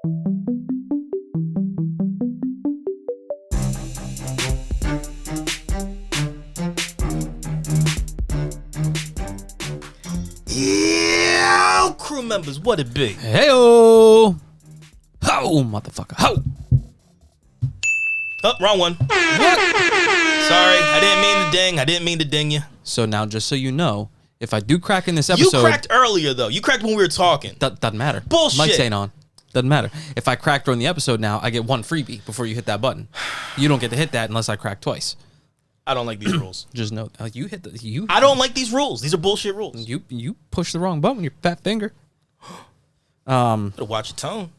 Yeah, crew members, what it be? Hey-o! Ho, motherfucker. Ho! Oh, wrong one. What? Sorry, I didn't mean to ding you. So now, just so you know, if I do crack in this episode... You cracked earlier, though. You cracked when we were talking. Doesn't matter. Bullshit. Mic's ain't on. Doesn't matter. If I crack during the episode now, I get one freebie before you hit that button. You don't get to hit that unless I crack twice. I don't like these rules. Just know, you hit the... I don't like these rules. These are bullshit rules. You push the wrong button with your fat finger. Better watch your tone.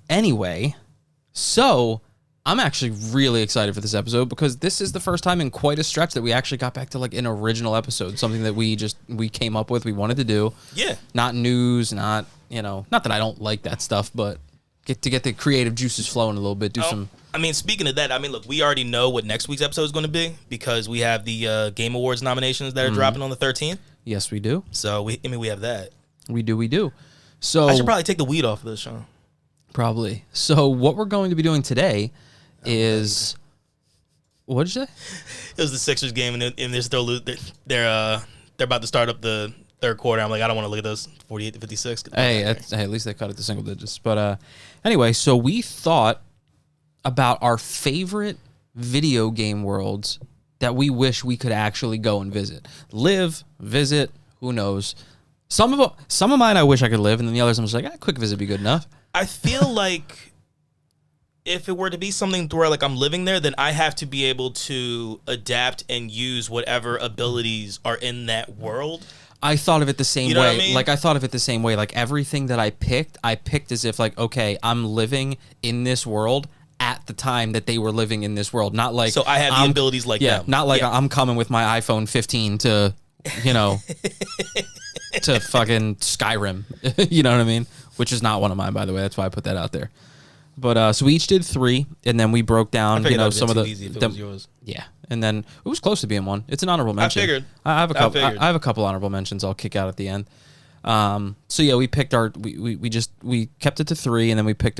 Anyway, so... I'm actually really excited for this episode because this is the first time in quite a stretch that we actually got back to like an original episode, something that we came up with, we wanted to do. Yeah. Not news, not that I don't like that stuff, but get the creative juices flowing a little bit, I mean, speaking of that, I mean, look, we already know what next week's episode is going to be because we have the Game Awards nominations that are dropping on the 13th. Yes, we do. So, we have that. We do. So I should probably take the weed off of this, Sean. Probably. So what we're going to be doing today is, what did you say? It was the Sixers game, and they're still they're about to start up the third quarter. I'm like, I don't want to look at this 48-56. Hey, at least they cut it to single digits. But anyway, so we thought about our favorite video game worlds that we wish we could actually go and visit, visit. Who knows? Some of mine I wish I could live, and then the others I'm just like, quick visit would be good enough. I feel like if it were to be something where like I'm living there, then I have to be able to adapt and use whatever abilities are in that world. I thought of it the same way. What I mean? Like I thought of it the same way. Like everything that I picked as if like, okay, I'm living in this world at the time that they were living in this world. Not like so I have the abilities like them. Not like I'm coming with my iPhone 15 to, to fucking Skyrim. You know what I mean? Which is not one of mine, by the way. That's why I put that out there. But so we each did 3, and then we broke down, some of the. Easy if it was yours. Yeah, and then it was close to being one. It's an honorable mention. I figured. I have a couple. I have a couple honorable mentions. I'll kick out at the end. So yeah, we picked our. We kept it to 3, and then we picked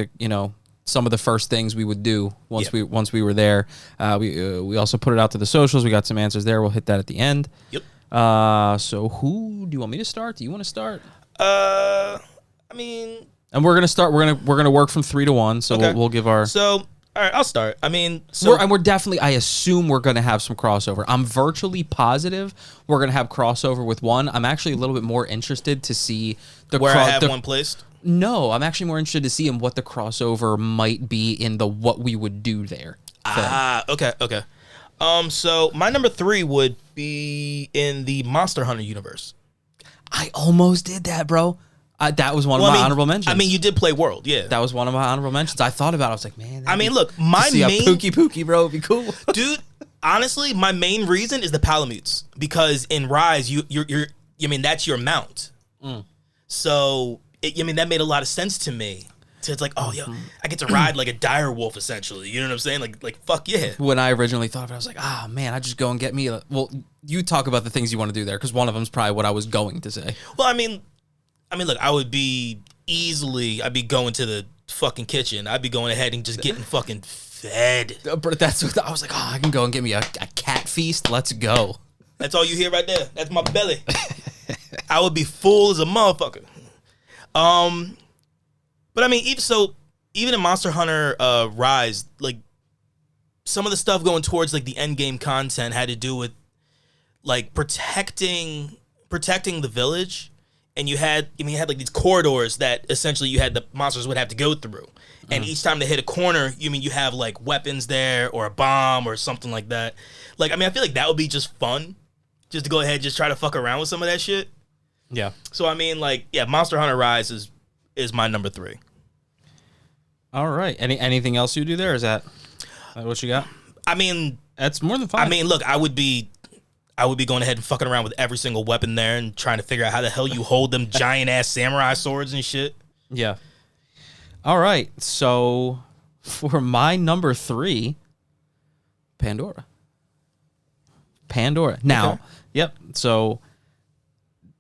some of the first things we would do once we were there. We also put it out to the socials. We got some answers there. We'll hit that at the end. Yep. So who do you want me to start? Do you want to start? I mean. And we're gonna start. We're gonna work from 3 to 1. So okay. we'll give our. So all right, I'll start. I mean, so we're definitely. I assume we're gonna have some crossover. I'm virtually positive we're gonna have crossover with one. I'm actually a little bit more interested to see where I have one placed. No, I'm actually more interested to see in what the crossover might be in the what we would do there. Okay. So my number 3 would be in the Monster Hunter universe. I almost did that, bro. That was one of my honorable mentions. I mean, you did play World, yeah. That was one of my honorable mentions. I thought about it. I was like, man. Look, my main Pookie, bro, would be cool, dude. Honestly, my main reason is the Palamutes because in Rise, you're that's your mount. So that made a lot of sense to me. So it's like, oh, yo, I get to ride like a dire wolf, essentially. You know what I'm saying? Like fuck yeah. When I originally thought of it, I was like, man, I just go and get me well, you talk about the things you want to do there because one of them's probably what I was going to say. Well, I mean, look, I'd be going to the fucking kitchen. I'd be going ahead and just getting fucking fed. But that's what I was like, I can go and get me a cat feast. Let's go. That's all you hear right there. That's my belly. I would be full as a motherfucker. But I mean, even in Monster Hunter Rise, like some of the stuff going towards like the end game content had to do with like protecting the village. And you had like these corridors that essentially you had the monsters would have to go through. And each time they hit a corner, you have like weapons there or a bomb or something like that. Like, I feel like that would be just fun. Just to go ahead and just try to fuck around with some of that shit. Yeah. So, Monster Hunter Rise is my number 3. All right. Anything else you do there? Is that what you got? That's more than 5. Look, I would be going ahead and fucking around with every single weapon there and trying to figure out how the hell you hold them giant-ass samurai swords and shit. Yeah. All right. So, for my number 3, Pandora. Now, okay. Yep. So,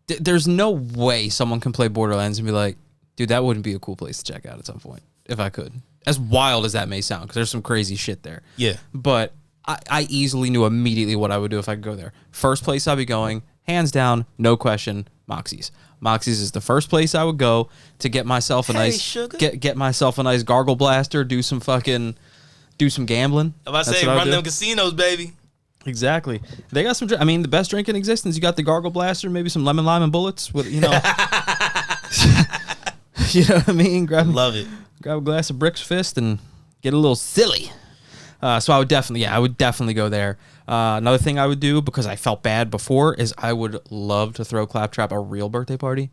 there's no way someone can play Borderlands and be like, dude, that wouldn't be a cool place to check out at some point. if I could. As wild as that may sound, because there's some crazy shit there. Yeah. But I easily knew immediately what I would do if I could go there. First place I'd be going, hands down, no question, Moxie's. Moxie's is the first place I would go to get myself a get myself a nice gargle blaster, do some gambling. If I say run them casinos, baby. Exactly. They got some. I mean, the best drink in existence. You got the gargle blaster, maybe some lemon lime and bullets. With you know, you know what I mean. Love it. Grab a glass of Brick's Fist and get a little silly. So I would definitely go there. Another thing I would do, because I felt bad before, is I would love to throw Claptrap a real birthday party.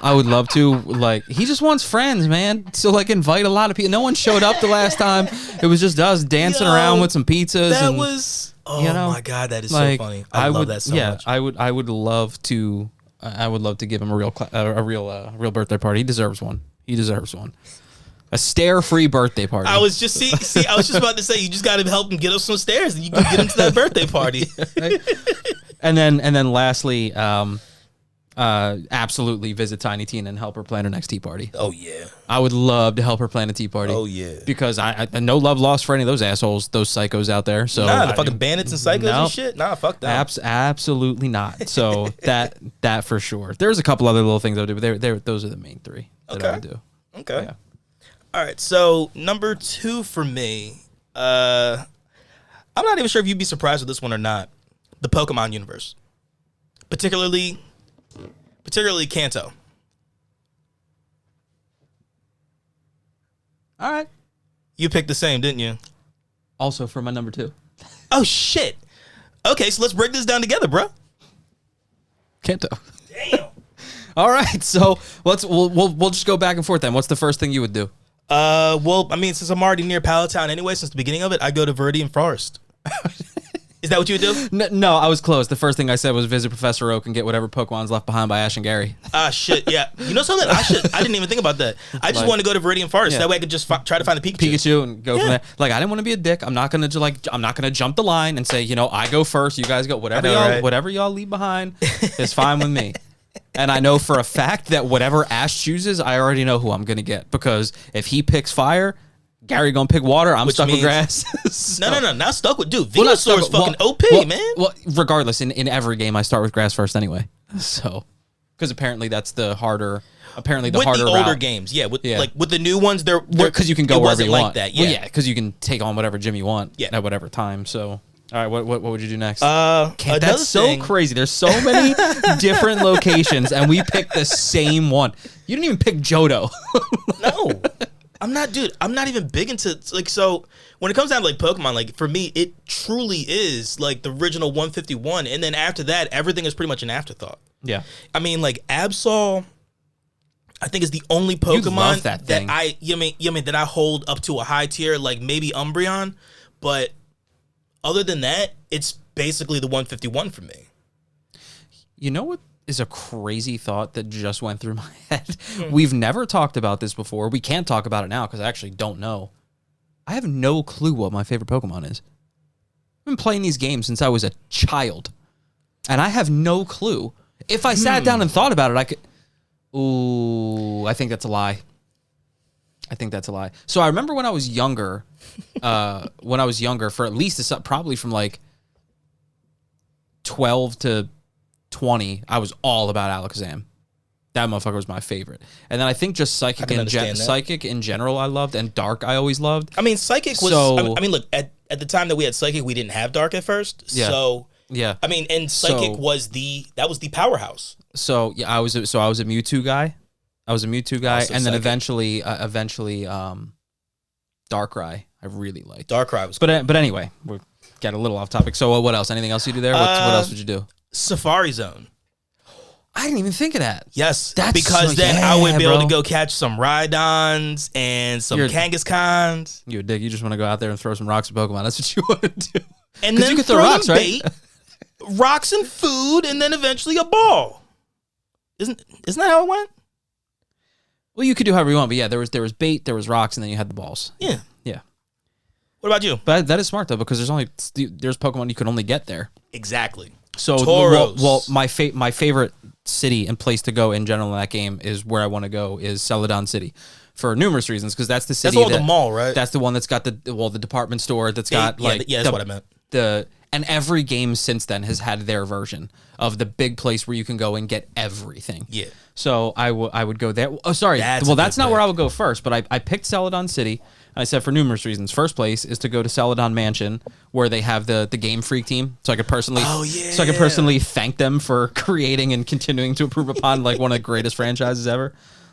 I would love to. Like, he just wants friends, man. So, like, invite a lot of people. No one showed up the last time. It was just us dancing around with some pizzas. That was, my God, that is so funny. I love that so much. I would love to give him a real birthday party. He deserves one. A stare-free birthday party. I was just about to say, you just got to help him get up some stairs, and you can get him to that birthday party. And then lastly, absolutely visit Tiny Tina and help her plan her next tea party. Oh yeah, I would love to help her plan a tea party. Oh yeah, because I no love lost for any of those assholes, those psychos out there. So the fucking bandits and psychos and shit. Nah, fuck that. Absolutely not. So that for sure. There's a couple other little things I would do, but those are the main three that I would do. Okay. Yeah. All right. So number 2 for me, I'm not even sure if you'd be surprised with this one or not. The Pokemon universe, particularly Kanto. All right. You picked the same, didn't you? Also for my number 2. Oh shit. Okay, so let's break this down together, bro. Kanto. Damn. All right, so we'll just go back and forth then. What's the first thing you would do? Well, I mean, since I'm already near Palatown anyway, since the beginning of it, I go to Viridian Forest. Is that what you would do? No, I was close. The first thing I said was visit Professor Oak and get whatever Pokemon's left behind by Ash and Gary. Shit, yeah. You know something? I didn't even think about that. I just want to go to Viridian Forest. That way I could just try to find a Pikachu and go from there. Like, I didn't want to be a dick. I'm not gonna jump the line and say, I go first, you guys go. Whatever y'all leave behind is fine with me. And I know for a fact that whatever Ash chooses, I already know who I'm gonna get, because if he picks fire, Gary gonna pick water. I'm stuck with grass. So. No. Not stuck with, dude. Venusaur's fucking OP, man. Well, regardless, in every game, I start with grass first anyway. So, because apparently that's the harder. Apparently the harder with the older route. games, like with the new ones, they're because you can go wherever you want. Like that, yeah. Well, yeah, because you can take on whatever gym you want at whatever time. So. All right, what would you do next? That's so crazy. There's so many different locations, and we picked the same one. You didn't even pick Johto. No, I'm not, dude. I'm not even big into, like, so when it comes down to like Pokemon, like for me, it truly is like the original 151, and then after that, everything is pretty much an afterthought. Yeah, I mean, like Absol, I think is the only Pokemon that that I hold up to a high tier, like maybe Umbreon, but. Other than that, it's basically the 151 for me. You know what is a crazy thought that just went through my head? We've never talked about this before. We can't talk about it now because I actually don't know. I have no clue what my favorite Pokemon is. I've been playing these games since I was a child, and I have no clue. If I sat down and thought about it, I could... Ooh, I think that's a lie. So I remember when I was younger, for at least probably from like 12 to 20, I was all about Alakazam. That motherfucker was my favorite. And then I think just Psychic in general I loved, and Dark I always loved. I mean, Psychic was... I mean, look, at the time that we had Psychic, we didn't have Dark at first. Yeah. So... Yeah. I mean, and Psychic was the powerhouse. So, yeah, I was a Mewtwo guy. And then eventually, Darkrai, I really liked. Darkrai was cool. But anyway, we got a little off topic. So what else? Anything else you do there? What else would you do? Safari Zone. I didn't even think of that. Yes, because then I would be able to go catch some Rhydons and some Kangaskhan's. You're a dick. You just want to go out there and throw some rocks at Pokemon. That's what you want to do. And then you can throw rocks, right? Rocks and food, and then eventually a ball. Isn't that how it went? Well, you could do however you want, but yeah, there was bait, there was rocks, and then you had the balls. Yeah. Yeah. What about you? But that is smart, though, because there's Pokemon you can only get there. Exactly. So Tauros. my favorite city and place to go in general in that game is where I want to go is Celadon City for numerous reasons, because that's the city That's all the mall, right? That's the one that's got the department store that's got that's what I meant. And every game since then has had their version of the big place where you can go and get everything. Yeah. So I would go there. Oh, sorry. That's not where I would go first, but I picked Celadon City. I said for numerous reasons. First place is to go to Celadon Mansion, where they have the Game Freak team, so I could personally thank them for creating and continuing to improve upon like one of the greatest franchises ever.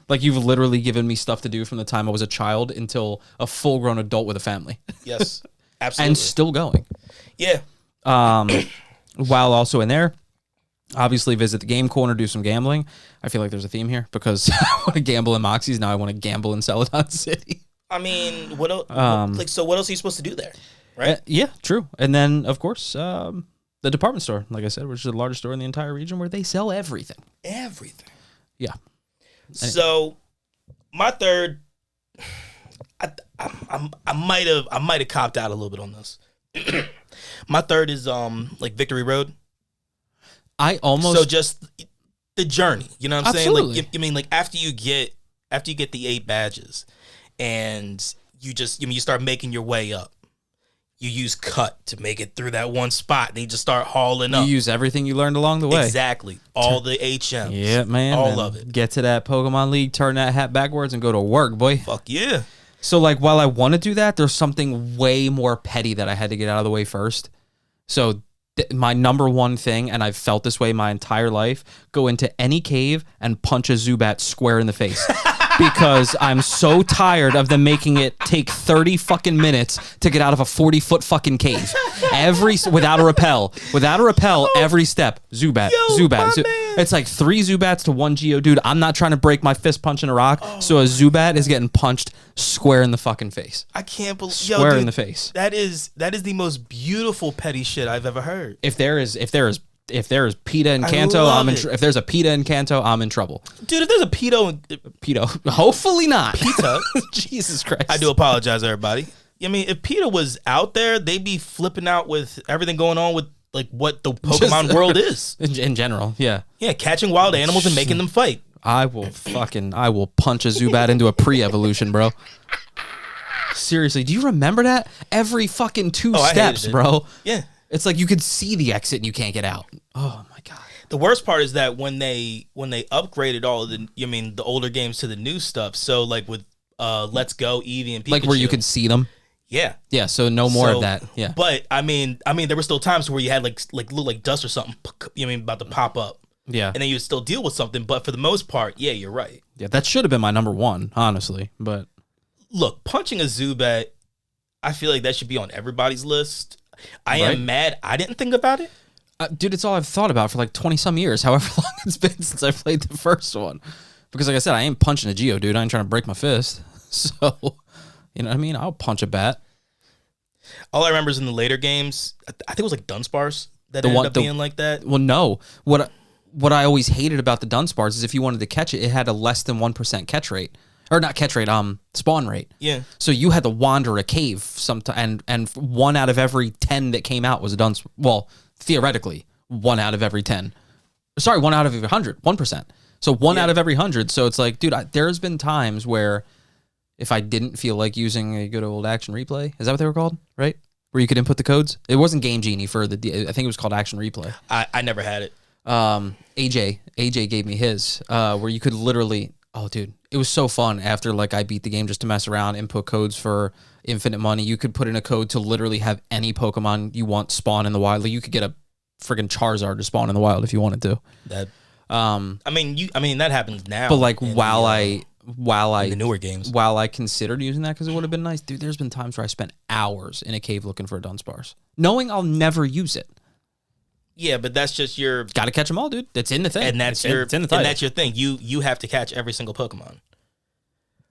Like, you've literally given me stuff to do from the time I was a child until a full-grown adult with a family. Yes, absolutely. And still going. Yeah. While also in there, obviously visit the game corner, do some gambling. I feel like there's a theme here because I want to gamble in Moxie's. Now I want to gamble in Celadon City. I mean, what else? So what else are you supposed to do there? Right? Yeah, true. And then, of course, the department store, like I said, which is the largest store in the entire region where they sell everything. Everything. Yeah. So, my third, I might have copped out a little bit on this. My third is like Victory Road. So just the journey, you know what I'm saying? Like, I mean, like after you get the 8 badges, and you start making your way up. You use cut to make it through that one spot, and you just start hauling up. You use everything you learned along the way. Exactly. All the HMs. Yeah, man. All of it. Get to that Pokemon League, turn that hat backwards, and go to work, boy. Fuck yeah. So, like, while I want to do that, there's something way more petty that I had to get out of the way first. So, my number one thing, and I've felt this way my entire life, go into any cave and punch a Zubat square in the face. Because I'm so tired of them making it take 30 fucking minutes to get out of a 40-foot fucking cave. Without a rappel, every step, Zubat. It's like 3 Zubats to 1 Geodude. I'm not trying to break my fist punching a rock, so a Zubat is getting punched square in the fucking face. I can't believe square in the face. That is the most beautiful petty shit I've ever heard. If there is PETA in Kanto, if there's a PETA in Kanto, I'm in trouble. Dude, if there's a PETA, hopefully not. PETA, Jesus Christ. I do apologize, everybody. I mean, if PETA was out there, they'd be flipping out with everything going on with like what the Pokemon world is in general. Yeah, catching wild animals and making them fight. I will punch a Zubat into a pre-evolution, bro. Seriously, do you remember that? Every fucking 2 steps, bro. Yeah. It's like you could see the exit and you can't get out. Oh my god. The worst part is that when they upgraded all of the older games to the new stuff. So like with Let's Go, Eevee, and Pikachu, like where you could see them. Yeah. Yeah. So no more of that. Yeah. But I mean, there were still times where you had like look like dust or something. About to pop up. Yeah. And then you would still deal with something. But for the most part, yeah, you're right. Yeah, that should have been my number one, honestly. But look, punching a Zubat, I feel like that should be on everybody's list. I am mad I didn't think about it. Dude, it's all I've thought about for like 20-some years, however long it's been since I played the first one. Because like I said, I ain't punching a Geodude. I ain't trying to break my fist. So, you know what I mean? I'll punch a bat. All I remember is in the later games, I think it was like Dunsparce that ended up being like that. Well, no. What I always hated about the Dunsparce is if you wanted to catch it, it had a less than 1% catch rate. Or not catch rate, spawn rate. Yeah. So you had to wander a cave sometime, and 1 out of every 10 that came out was a Dunsparce. Well, theoretically, 1 out of every 10. Sorry, 1 out of every 100, 1%. So 1 out of every 100. So it's like, dude, there's been times where if I didn't feel like using a good old Action Replay, is that what they were called, right? Where you could input the codes? It wasn't Game Genie for the, I think it was called Action Replay. I never had it. AJ gave me his, where you could literally, oh, dude. It was so fun after like I beat the game just to mess around, input codes for infinite money. You could put in a code to literally have any Pokemon you want spawn in the wild. Like you could get a friggin' Charizard to spawn in the wild if you wanted to. That that happens now. But like while I the newer games, while I considered using that because it would have been nice, dude. There's been times where I spent hours in a cave looking for a Dunsparce, knowing I'll never use it. Yeah, but that's just your... Got to catch them all, dude. That's in the thing. And that's it's in the title. And that's your thing. You have to catch every single Pokemon.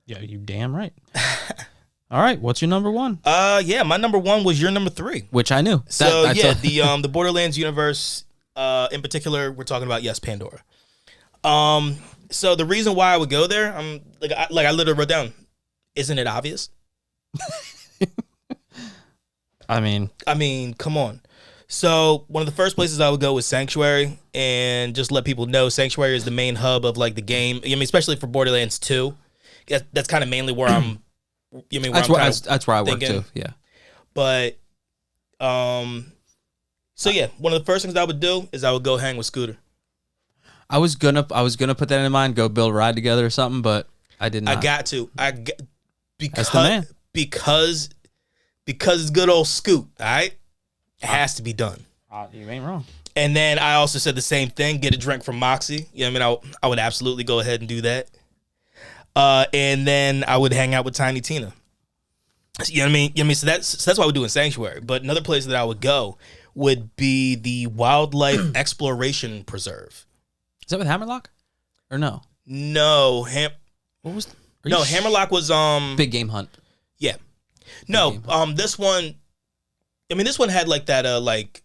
Yeah, you damn right. All right, what's your number one? My number one was your number 3. Which I knew. The Borderlands universe, in particular, we're talking about, yes, Pandora. So the reason why I would go there, I literally wrote down, isn't it obvious? I mean, come on. So one of the first places I would go was Sanctuary, and just let people know Sanctuary is the main hub of like the game. I mean, especially for Borderlands 2. That's kind of mainly where I'm. You mean that's where I work too. Yeah. But, so yeah, one of the first things I would do is I would go hang with Scooter. I was gonna put that in mind, go build a ride together or something, but I did not. I got to. That's the man. Because it's good old Scoot. All right, it has to be done. You ain't wrong. And then I also said the same thing. Get a drink from Moxie. You know what I mean? I would absolutely go ahead and do that. And then I would hang out with Tiny Tina. You know what I mean? So that's what I would do in Sanctuary. But another place that I would go would be the Wildlife Exploration Preserve. Is that with Hammerlock? Or no? No. What was? Hammerlock was Big Game Hunt. Yeah. No. This one. I mean, this one had like that. Like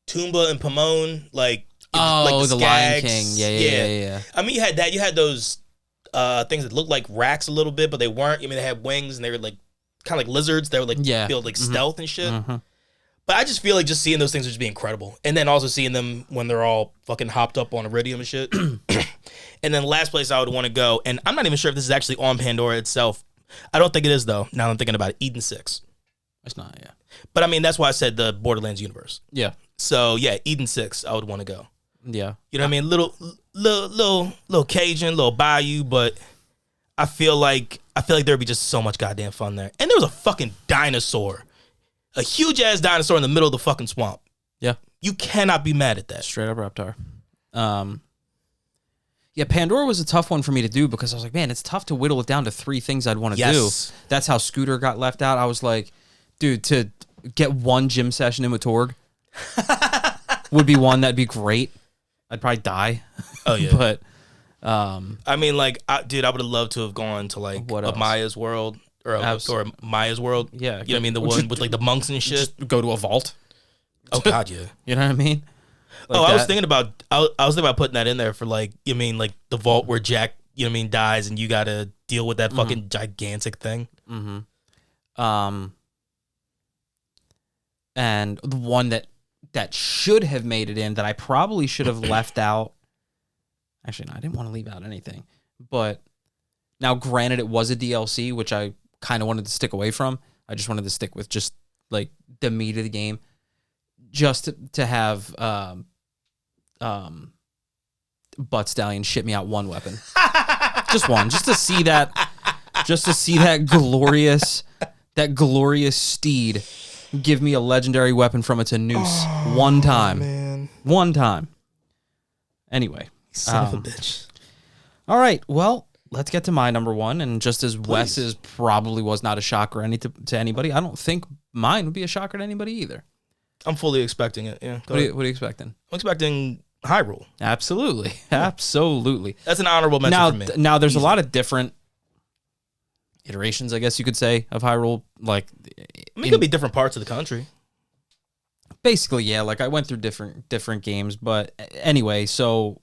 Toomba and Pomone. Like the Lion King. Yeah. I mean, you had that. You had those things that looked like racks a little bit, but they weren't. I mean, they had wings and they were like kind of like lizards. They were like built like stealth and shit. Mm-hmm. But I just feel like just seeing those things would just be incredible. And then also seeing them when they're all fucking hopped up on iridium and shit. And then the last place I would want to go, and I'm not even sure if this is actually on Pandora itself. I don't think it is, though, now that I'm thinking about it. Eden 6. It's not, yeah. But, I mean, that's why I said the Borderlands universe. Yeah. So, yeah, Eden 6, I would want to go. Yeah. You know what I mean? Little Cajun, little bayou, but I feel like there'd be just so much goddamn fun there. And there was a fucking dinosaur. A huge-ass dinosaur in the middle of the fucking swamp. Yeah. You cannot be mad at that. Straight up Reptar. Yeah, Pandora was a tough one for me to do because I was like, man, it's tough to whittle it down to 3 things I'd want to do. That's how Scooter got left out. I was like, dude, to get one gym session in with Torg would be one that'd be great. I'd probably die. Oh, yeah. But, I mean, like, I would have loved to have gone to, like, a Maya's World. Or Maya's World. Yeah. You know what I mean? The one with like the monks and shit. Just go to a vault. Oh God, yeah. You know what I mean? Like I was thinking about putting that in there for like, you mean like the vault where Jack, you know what I mean, dies and you gotta deal with that fucking gigantic thing. Mm-hmm. And the one that should have made it in that I probably should have left out. Actually, no, I didn't want to leave out anything. But now granted it was a DLC, which I kind of wanted to stick away from. I just wanted to stick with just like the meat of the game, just to have Butt Stallion shit me out one weapon, just one, just to see that glorious steed give me a legendary weapon from its noose one time, man. One time. Anyway, son of a bitch. All right, well. Let's get to my number one, and just as Wes's probably was not a shocker to anybody, I don't think mine would be a shocker to anybody either. I'm fully expecting it, yeah. What are you expecting? I'm expecting Hyrule. Absolutely. Absolutely. That's an honorable mention for me. Now, there's a lot of different iterations, I guess you could say, of Hyrule. Like, it could be different parts of the country. Basically, yeah. Like, I went through different games, but anyway, so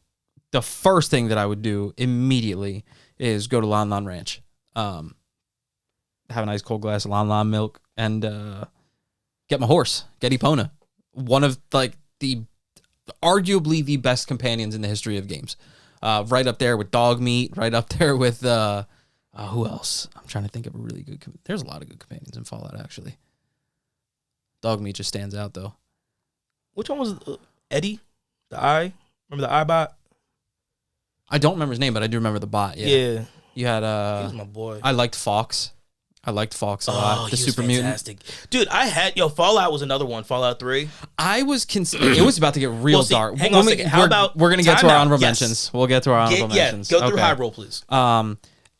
the first thing that I would do immediately is go to Lon Lon Ranch, have a nice cold glass of Lon Lon milk, and get my horse, get Epona, one of like arguably the best companions in the history of games, right up there with Dog Meat, right up there with who else? I'm trying to think of a really good. There's a lot of good companions in Fallout actually. Dog Meat just stands out though. Which one was Eddie? The eye? Remember the iBot? I don't remember his name, but I do remember the bot. Yeah. You had he was my boy. I liked Fox. A lot. The Super Mutant. Dude, Fallout was another one. Fallout 3. It was about to get real dark. Hang on a second. We're gonna get to our honorable mentions. We'll get to our honorable mentions. Go through Hyrule, please.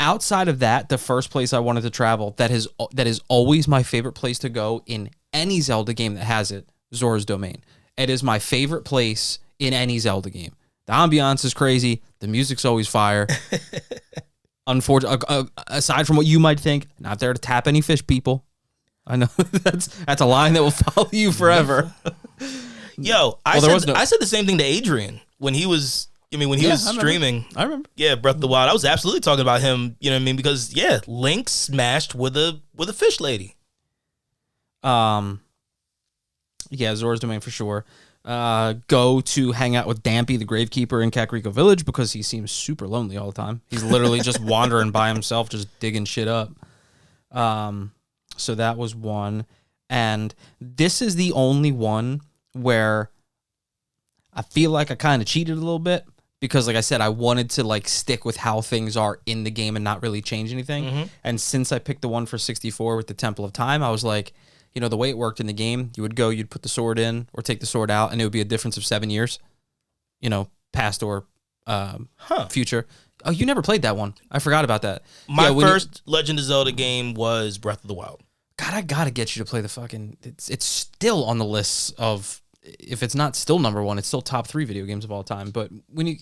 Outside of that, the first place I wanted to travel that is always my favorite place to go in any Zelda game that has it, Zora's Domain. It is my favorite place in any Zelda game. The ambiance is crazy. The music's always fire. Unfortunately, aside from what you might think, not there to tap any fish, people. I know that's a line that will follow you forever. Yo, I said the same thing to Adrian when he was. When he was streaming. I remember. Yeah, Breath of the Wild. I was absolutely talking about him. You know what I mean? Because Link smashed with a fish lady. Yeah, Yeah, Zora's Domain for sure. Go to hang out with Dampy, the Gravekeeper in Kakariko Village, because he seems super lonely all the time. He's literally just wandering by himself, just digging shit up. So that was one. And this is the only one where I feel like I kind of cheated a little bit because, like I said, I wanted to like stick with how things are in the game and not really change anything. Mm-hmm. And since I picked the one for 64 with the Temple of Time, I was like, you know, the way it worked in the game, you would go, you'd put the sword in or take the sword out, and it would be a difference of 7 years, you know, past or future. Oh, you never played that one. I forgot about that. My first Legend of Zelda game was Breath of the Wild. God, I gotta get you to play the fucking... It's still on the list of... If it's not still number one, it's still top 3 video games of all time. But when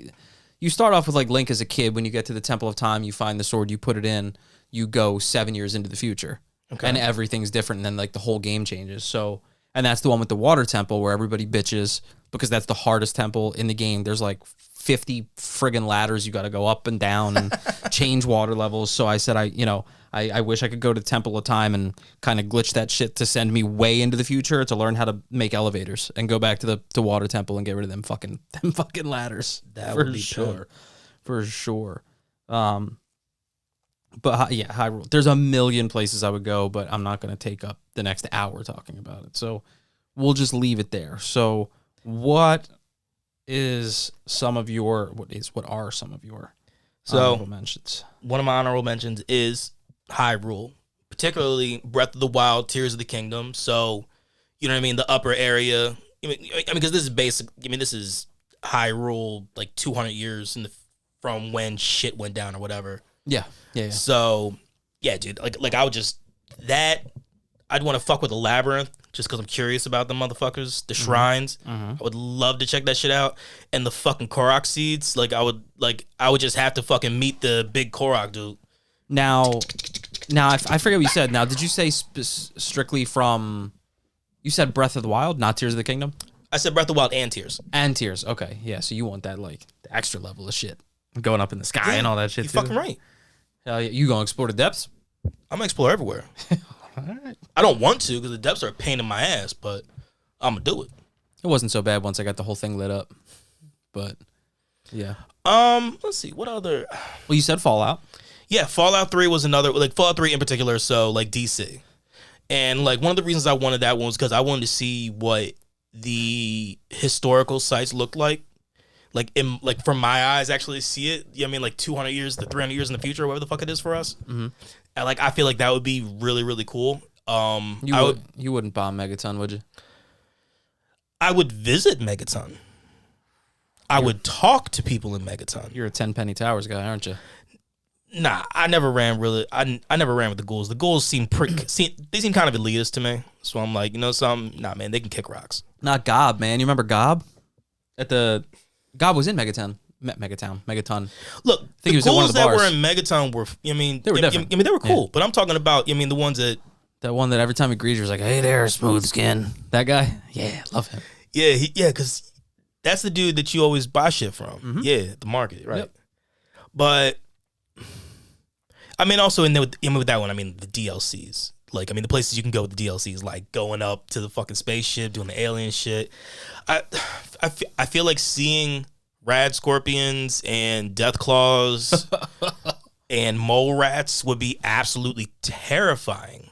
you start off with like Link as a kid, when you get to the Temple of Time, you find the sword, you put it in, you go 7 years into the future. Okay. And everything's different, and then like the whole game changes. So, and that's the one with the water temple where everybody bitches because that's the hardest temple in the game. There's like 50 friggin' ladders you got to go up and down and change water levels. So I said, I wish I could go to Temple of Time and kind of glitch that shit to send me way into the future to learn how to make elevators and go back to the water temple and get rid of them fucking ladders. That would be sure. For sure. But yeah, Hyrule. There's a million places I would go, but I'm not going to take up the next hour talking about it. So we'll just leave it there. So what are some of your honorable mentions? One of my honorable mentions is Hyrule, particularly Breath of the Wild, Tears of the Kingdom. So, you know what I mean? The upper area. I mean, because this is basic. I mean, this is Hyrule, like 200 years from when shit went down or whatever. Yeah. So, yeah, dude, like I would just I'd want to fuck with the labyrinth just because I'm curious about the motherfuckers, the shrines. Mm-hmm. I would love to check that shit out, and the fucking Korok seeds. I would just have to fucking meet the big Korok dude. Now, I forget what you said. Now, did you say strictly from? You said Breath of the Wild, not Tears of the Kingdom. I said Breath of the Wild and Tears. And Tears. Okay, yeah. So you want that like the extra level of shit, going up in the sky and all that shit. You fucking right. You gonna explore the depths? I'm gonna explore everywhere. All right. I don't want to because the depths are a pain in my ass, but I'm gonna do it. It wasn't so bad once I got the whole thing lit up, but yeah. Let's see what other. Well, you said Fallout. Yeah, Fallout 3 was another, like Fallout 3 in particular. So like DC, and like one of the reasons I wanted that one was because I wanted to see what the historical sites looked like. Like from my eyes, actually see it. You know what I mean? Like 200 years to 300 years in the future, whatever the fuck it is for us. Mm-hmm. And like I feel like that would be really, really cool. You wouldn't bomb Megaton, would you? I would visit Megaton. I would talk to people in Megaton. You're a 10 Penny Towers guy, aren't you? Nah, I never ran really. I never ran with the ghouls. The ghouls seem they seem kind of elitist to me. So I'm like, you know something? Nah, man, they can kick rocks. Not Gob, man. You remember Gob? Gob was in Megaton. Megaton. Look, the ghouls that were in Megaton were, they were different. They were cool. Yeah. But I'm talking about, the ones that... That one that every time he greets you was like, hey there, smooth skin. That guy? Yeah, love him. Yeah, because that's the dude that you always buy shit from. Mm-hmm. Yeah, the market, right? Yep. But, also with that one, the DLCs. Like, the places you can go with the DLCs, like going up to the fucking spaceship, doing the alien shit. I feel like seeing rad scorpions and death claws and mole rats would be absolutely terrifying.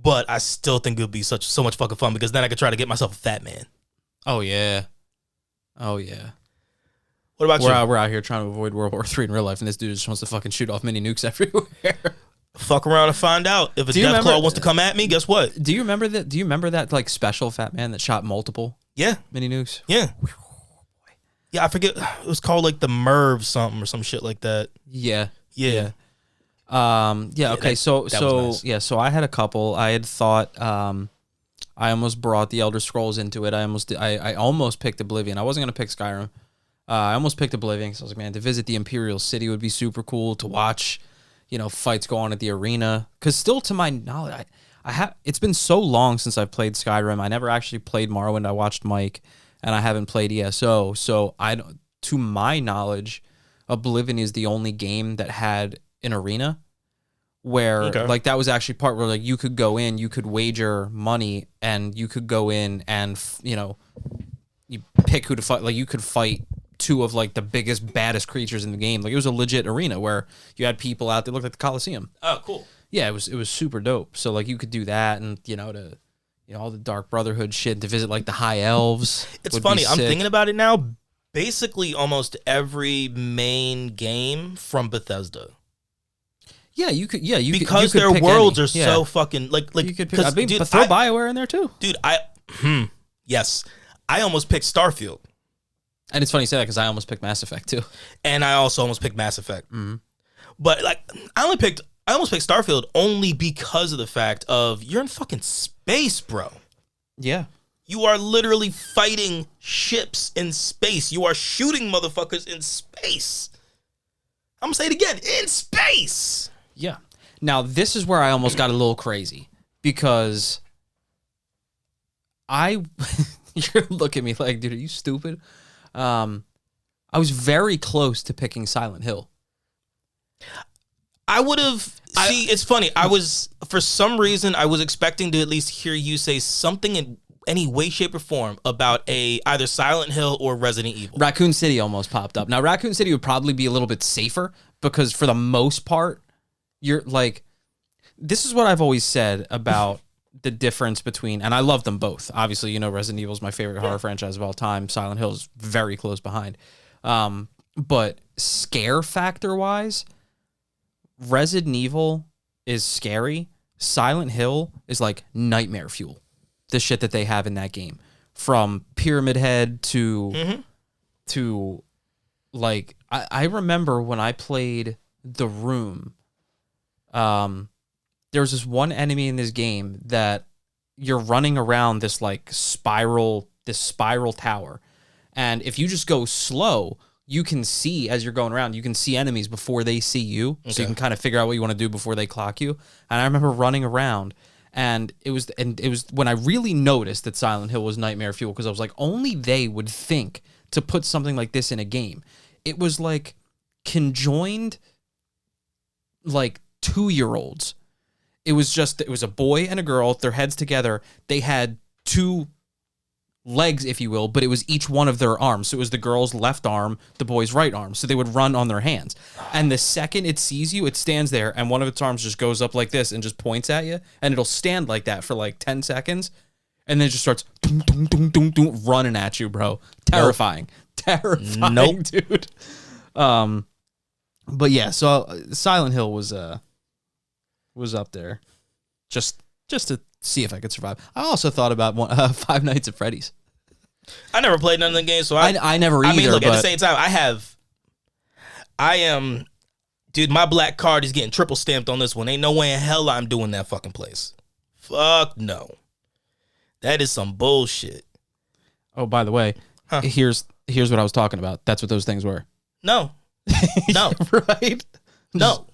But I still think it would be so much fucking fun because then I could try to get myself a fat man. Oh, yeah. What about you? We're out here trying to avoid World War III in real life, and this dude just wants to fucking shoot off mini nukes everywhere. Fuck around and find out. If a death claw wants to come at me, guess what? Do you remember that? Do you remember that like special fat man that shot multiple? Yeah, mini nukes. Yeah, yeah. I forget. It was called like the Merv something or some shit like that. Yeah. Yeah. Okay. So nice. So I had a couple. I had thought. I almost brought the Elder Scrolls into it. I almost picked Oblivion. I wasn't gonna pick Skyrim. I almost picked Oblivion because I was like, man, to visit the Imperial City would be super cool to watch. Fights go on at the arena. Because still, to my knowledge, it's been so long since I've played Skyrim. I never actually played Morrowind. I watched Mike, and I haven't played ESO. So to my knowledge, Oblivion is the only game that had an arena where like that was actually part where like you could go in, you could wager money, and you could go in and you pick who to fight. Like you could fight two of like the biggest, baddest creatures in the game. Like it was a legit arena where you had people out there looked like the Coliseum. Oh, cool. Yeah, it was super dope. So like you could do that, and all the Dark Brotherhood shit to visit like the High Elves. It's funny. I'm thinking about it now. Basically, almost every main game from Bethesda. Yeah, you could. Yeah, because you could their worlds are yeah. so fucking like. You could pick, but throw BioWare in there too, dude. Yes, I almost picked Starfield, and it's funny you say that because I almost picked Mass Effect too, and I also almost picked Mass Effect. Mm-hmm. But like, I almost picked Starfield only because of the fact of you're in fucking space, bro. Yeah. You are literally fighting ships in space. You are shooting motherfuckers in space. I'm gonna say it again, in space. Yeah. Now, this is where I almost got a little crazy because you're looking at me like, dude, are you stupid? I was very close to picking Silent Hill. I would have. It's funny. For some reason, I was expecting to at least hear you say something in any way, shape, or form about either Silent Hill or Resident Evil. Raccoon City almost popped up. Now, Raccoon City would probably be a little bit safer because for the most part, you're like, this is what I've always said about the difference between, and I love them both. Obviously, Resident Evil is my favorite horror franchise of all time. Silent Hill is very close behind. But scare factor wise, Resident Evil is scary. Silent Hill is like nightmare fuel. The shit that they have in that game, from Pyramid Head to like I remember when I played The Room. There was this one enemy in this game that you're running around this like spiral tower, and if you just go slow, you can see as you're going around, you can see enemies before they see you, so you can kind of figure out what you want to do before they clock you. And I remember running around. And it was when I really noticed that Silent Hill was nightmare fuel, because I was like, only they would think to put something like this in a game. It was like conjoined like 2-year-olds. It was a boy and a girl, their heads together. They had two legs, if you will, but it was each one of their arms. So it was the girl's left arm, the boy's right arm. So they would run on their hands. And the second it sees you, it stands there, and one of its arms just goes up like this and just points at you, and it'll stand like that for like 10 seconds, and then it just starts dum, dum, dum, dum, dum, running at you, bro. Terrifying. Nope. Terrifying, dude. But yeah, so Silent Hill was up there. Just to see if I could survive. I also thought about Five Nights at Freddy's. I never played none of the games, so I never either. I mean, look, at the same time, dude, my black card is getting triple stamped on this one. Ain't no way in hell I'm doing that fucking place. Fuck no. That is some bullshit. Oh, by the way, here's what I was talking about. That's what those things were. No. No. Right? No.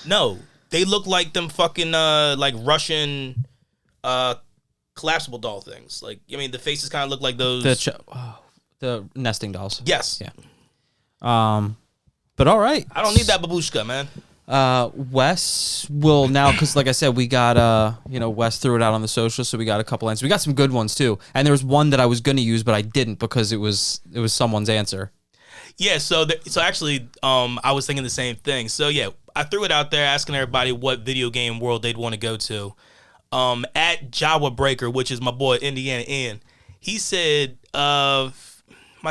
No. They look like them fucking like Russian collapsible doll things. Like, I mean, the faces kind of look like those. The nesting dolls. Yes. Yeah. But all right. I don't need that babushka, man. Wes will now, because like I said, we got Wes threw it out on the social, so we got a couple answers. We got some good ones too, and there was one that I was going to use, but I didn't because it was someone's answer. Yeah. So actually, I was thinking the same thing. So yeah. I threw it out there asking everybody what video game world they'd want to go to. At Jawa Breaker, which is my boy Indiana Ian, he said, my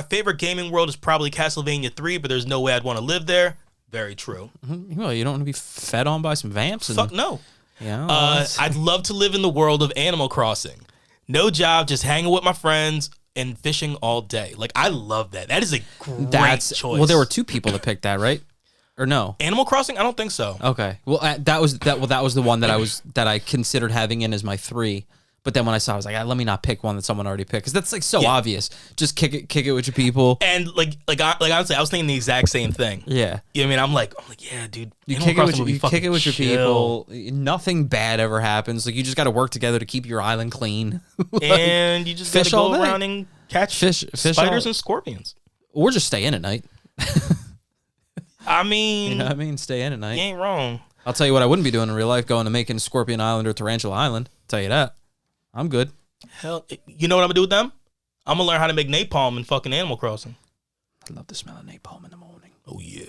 favorite gaming world is probably Castlevania 3, but there's no way I'd want to live there. Very true. Mm-hmm. Well, you don't want to be fed on by some vamps? Fuck no. Yeah. I'd love to live in the world of Animal Crossing. No job, just hanging with my friends and fishing all day. Like, I love that. That is a great choice. Well, there were two people that picked that, right? Or no? Animal Crossing? I don't think so. Okay. Well, that was the one that I considered having in as my 3. But then when I saw, I was like, let me not pick one that someone already picked, because that's like so obvious. Just kick it with your people. And like honestly, I was thinking the exact same thing. Yeah. You know what I mean? I'm like, yeah, dude. You kick it with your people. Nothing bad ever happens. Like, you just got to work together to keep your island clean. And you just got to go around and catch fish spiders and scorpions, or just stay in at night. I mean, you know what I mean? Stay in at night. You ain't wrong. I'll tell you what I wouldn't be doing in real life, going to making Scorpion Island or Tarantula Island. I'll tell you that. I'm good. Hell, you know what I'm gonna do with them? I'm gonna learn how to make napalm in fucking Animal Crossing. I love the smell of napalm in the morning. Oh yeah.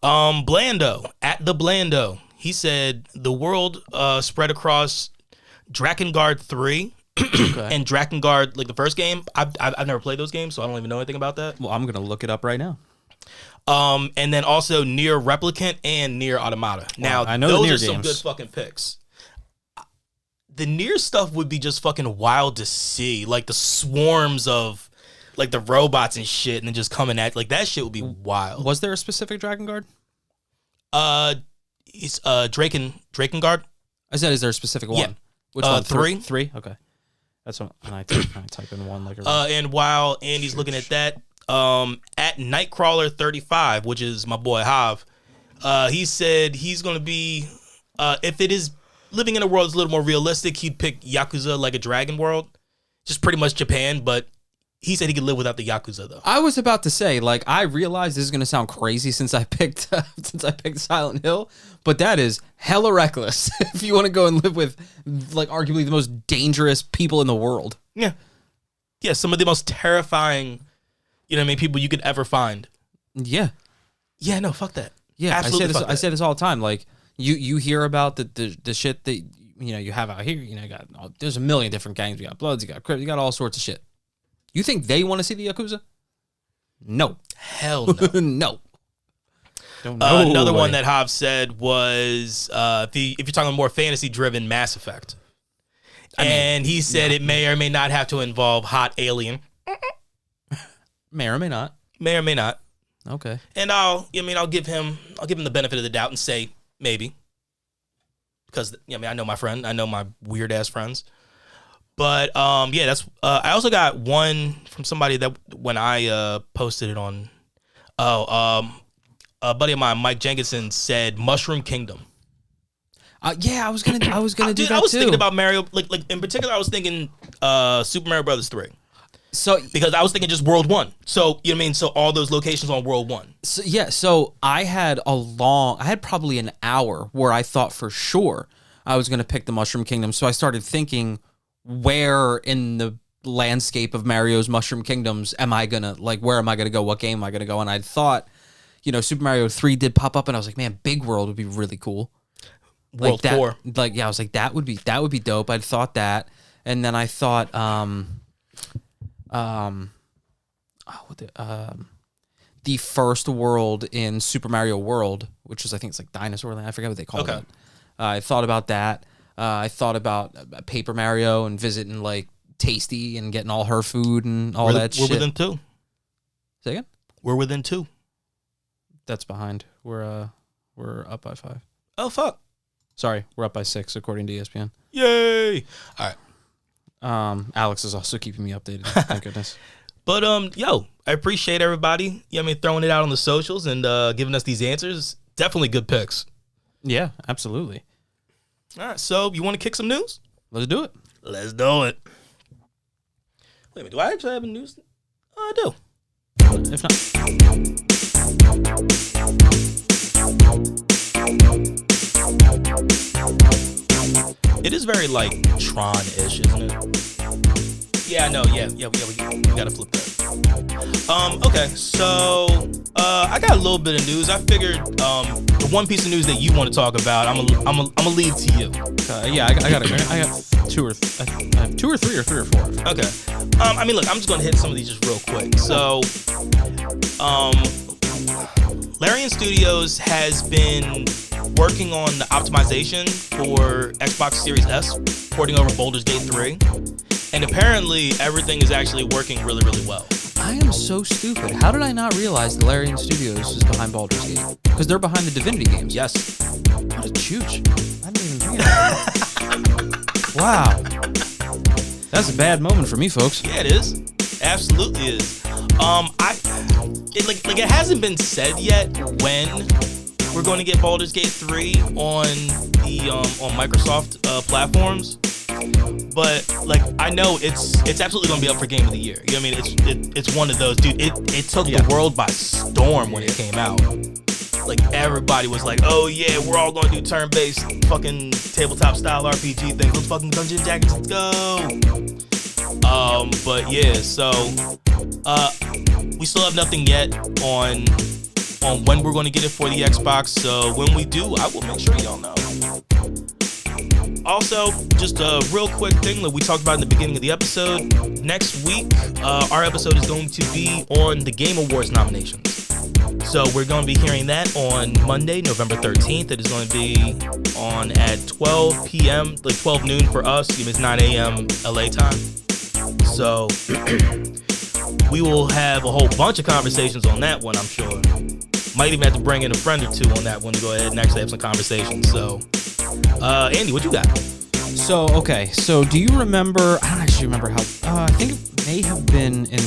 Blando at the Blando. He said the world spread across Drakengard 3 and Drakengard, like the first game. I've never played those games, so I don't even know anything about that. Well, I'm gonna look it up right now. And then also Nier Replicant and Nier Automata. Now, I know those the Nier are some games. good fucking picks. The Nier stuff would be just fucking wild to see, like the swarms of like the robots and shit, and then just coming at like that shit would be wild. Was there a specific Drakengard? It's Drakengard. I said, is there a specific one? Yeah. Which one? 3. 3? Okay. That's what I type in one like a And while Andy's looking at that, at Nightcrawler 35, which is my boy Hav, he said he's gonna be if it is living in a world that's a little more realistic, he'd pick Yakuza Like a Dragon World. Just pretty much Japan, but he said he could live without the Yakuza though. I was about to say, like, I realize this is gonna sound crazy since I picked Silent Hill, but that is hella reckless if you want to go and live with like arguably the most dangerous people in the world. Yeah. Yeah, some of the most terrifying, you know what I mean, people you could ever find. Yeah. Yeah, no, fuck that. Yeah, absolutely. I say this all the time. Like you hear about the shit that you have out here. You know, there's a million different gangs. You got Bloods, you got Crips, you got all sorts of shit. You think they want to see the Yakuza? No. Hell no. No. Another one that Hobbs said was if you're talking more fantasy driven, Mass Effect. And he said it may or may not have to involve hot alien. May or may not. May or may not. Okay. And I'll give him the benefit of the doubt and say maybe. Because I know my friend, I know my weird ass friends. But yeah, that's I also got one from somebody that when I posted it on a buddy of mine, Mike Jenkinson, said Mushroom Kingdom. Yeah, I was gonna do that too. I was thinking about Mario, like in particular, I was thinking Super Mario Brothers 3. So because I was thinking just World 1. So you know what I mean. So all those locations on World 1. So yeah, so I had probably an hour where I thought for sure I was gonna pick the Mushroom Kingdom. So I started thinking, where in the landscape of Mario's Mushroom Kingdoms am I gonna where am I gonna go? What game am I gonna go? And I thought, Super Mario 3 did pop up, and I was like, man, Big World would be really cool. World 4. I was like, that would be dope. I'd thought that, and then I thought, the first world in Super Mario World, which is I think it's like Dinosaur Land. I forget what they call it. I thought about that. I thought about Paper Mario and visiting like Tasty and getting all her food and all that shit. We're within 2. Say again? We're within 2. That's behind. We're up by 5. Oh fuck. Sorry, we're up by 6 according to ESPN. Yay! All right. Alex is also keeping me updated. Thank goodness. But I appreciate everybody. Throwing it out on the socials and giving us these answers. Definitely good picks. Yeah, absolutely. All right, so you want to kick some news? Let's do it. Let's do it. Wait a minute, do I actually have a news? Oh, I do. If not. It is very like Tron-ish, isn't it? Yeah, I know. Yeah, we gotta flip that. Okay, so I got a little bit of news. I figured the one piece of news that you want to talk about, I'm gonna leave to you. Yeah, I got 2 or 3 or 3 or 4. Okay. Look, I'm just gonna hit some of these just real quick. So, Larian Studios has been working on the optimization for Xbox Series S, porting over Baldur's Gate 3, and apparently everything is actually working really, really well. I am so stupid. How did I not realize the Larian Studios is behind Baldur's Gate? Because they're behind the Divinity games. Yes. What a chooch. I didn't even realize. Wow. That's a bad moment for me, folks. Yeah, it is. Absolutely is. It hasn't been said yet when we're going to get Baldur's Gate 3 on the on Microsoft platforms. But I know it's absolutely gonna be up for Game of the Year. You know what I mean? It's one of those, dude. It took the world by storm when it came out. like everybody was like, oh yeah, we're all gonna do turn-based fucking tabletop style RPG things. Let's fucking Dungeon Jackets, let's go. But yeah, so we still have nothing yet on when we're gonna get it for the Xbox. So when we do, I will make sure y'all know. Also, just a real quick thing that we talked about in the beginning of the episode. Next week, our episode is going to be on the Game Awards nominations. So we're going to be hearing that on Monday, November 13th. It is going to be on at 12 p.m., like 12 noon for us. It's 9 a.m. LA time. So we will have a whole bunch of conversations on that one, I'm sure. Might even have to bring in a friend or two on that one to go ahead and actually have some conversations. So, Andy, what you got? So do you remember, I don't actually remember how, I think it may have been in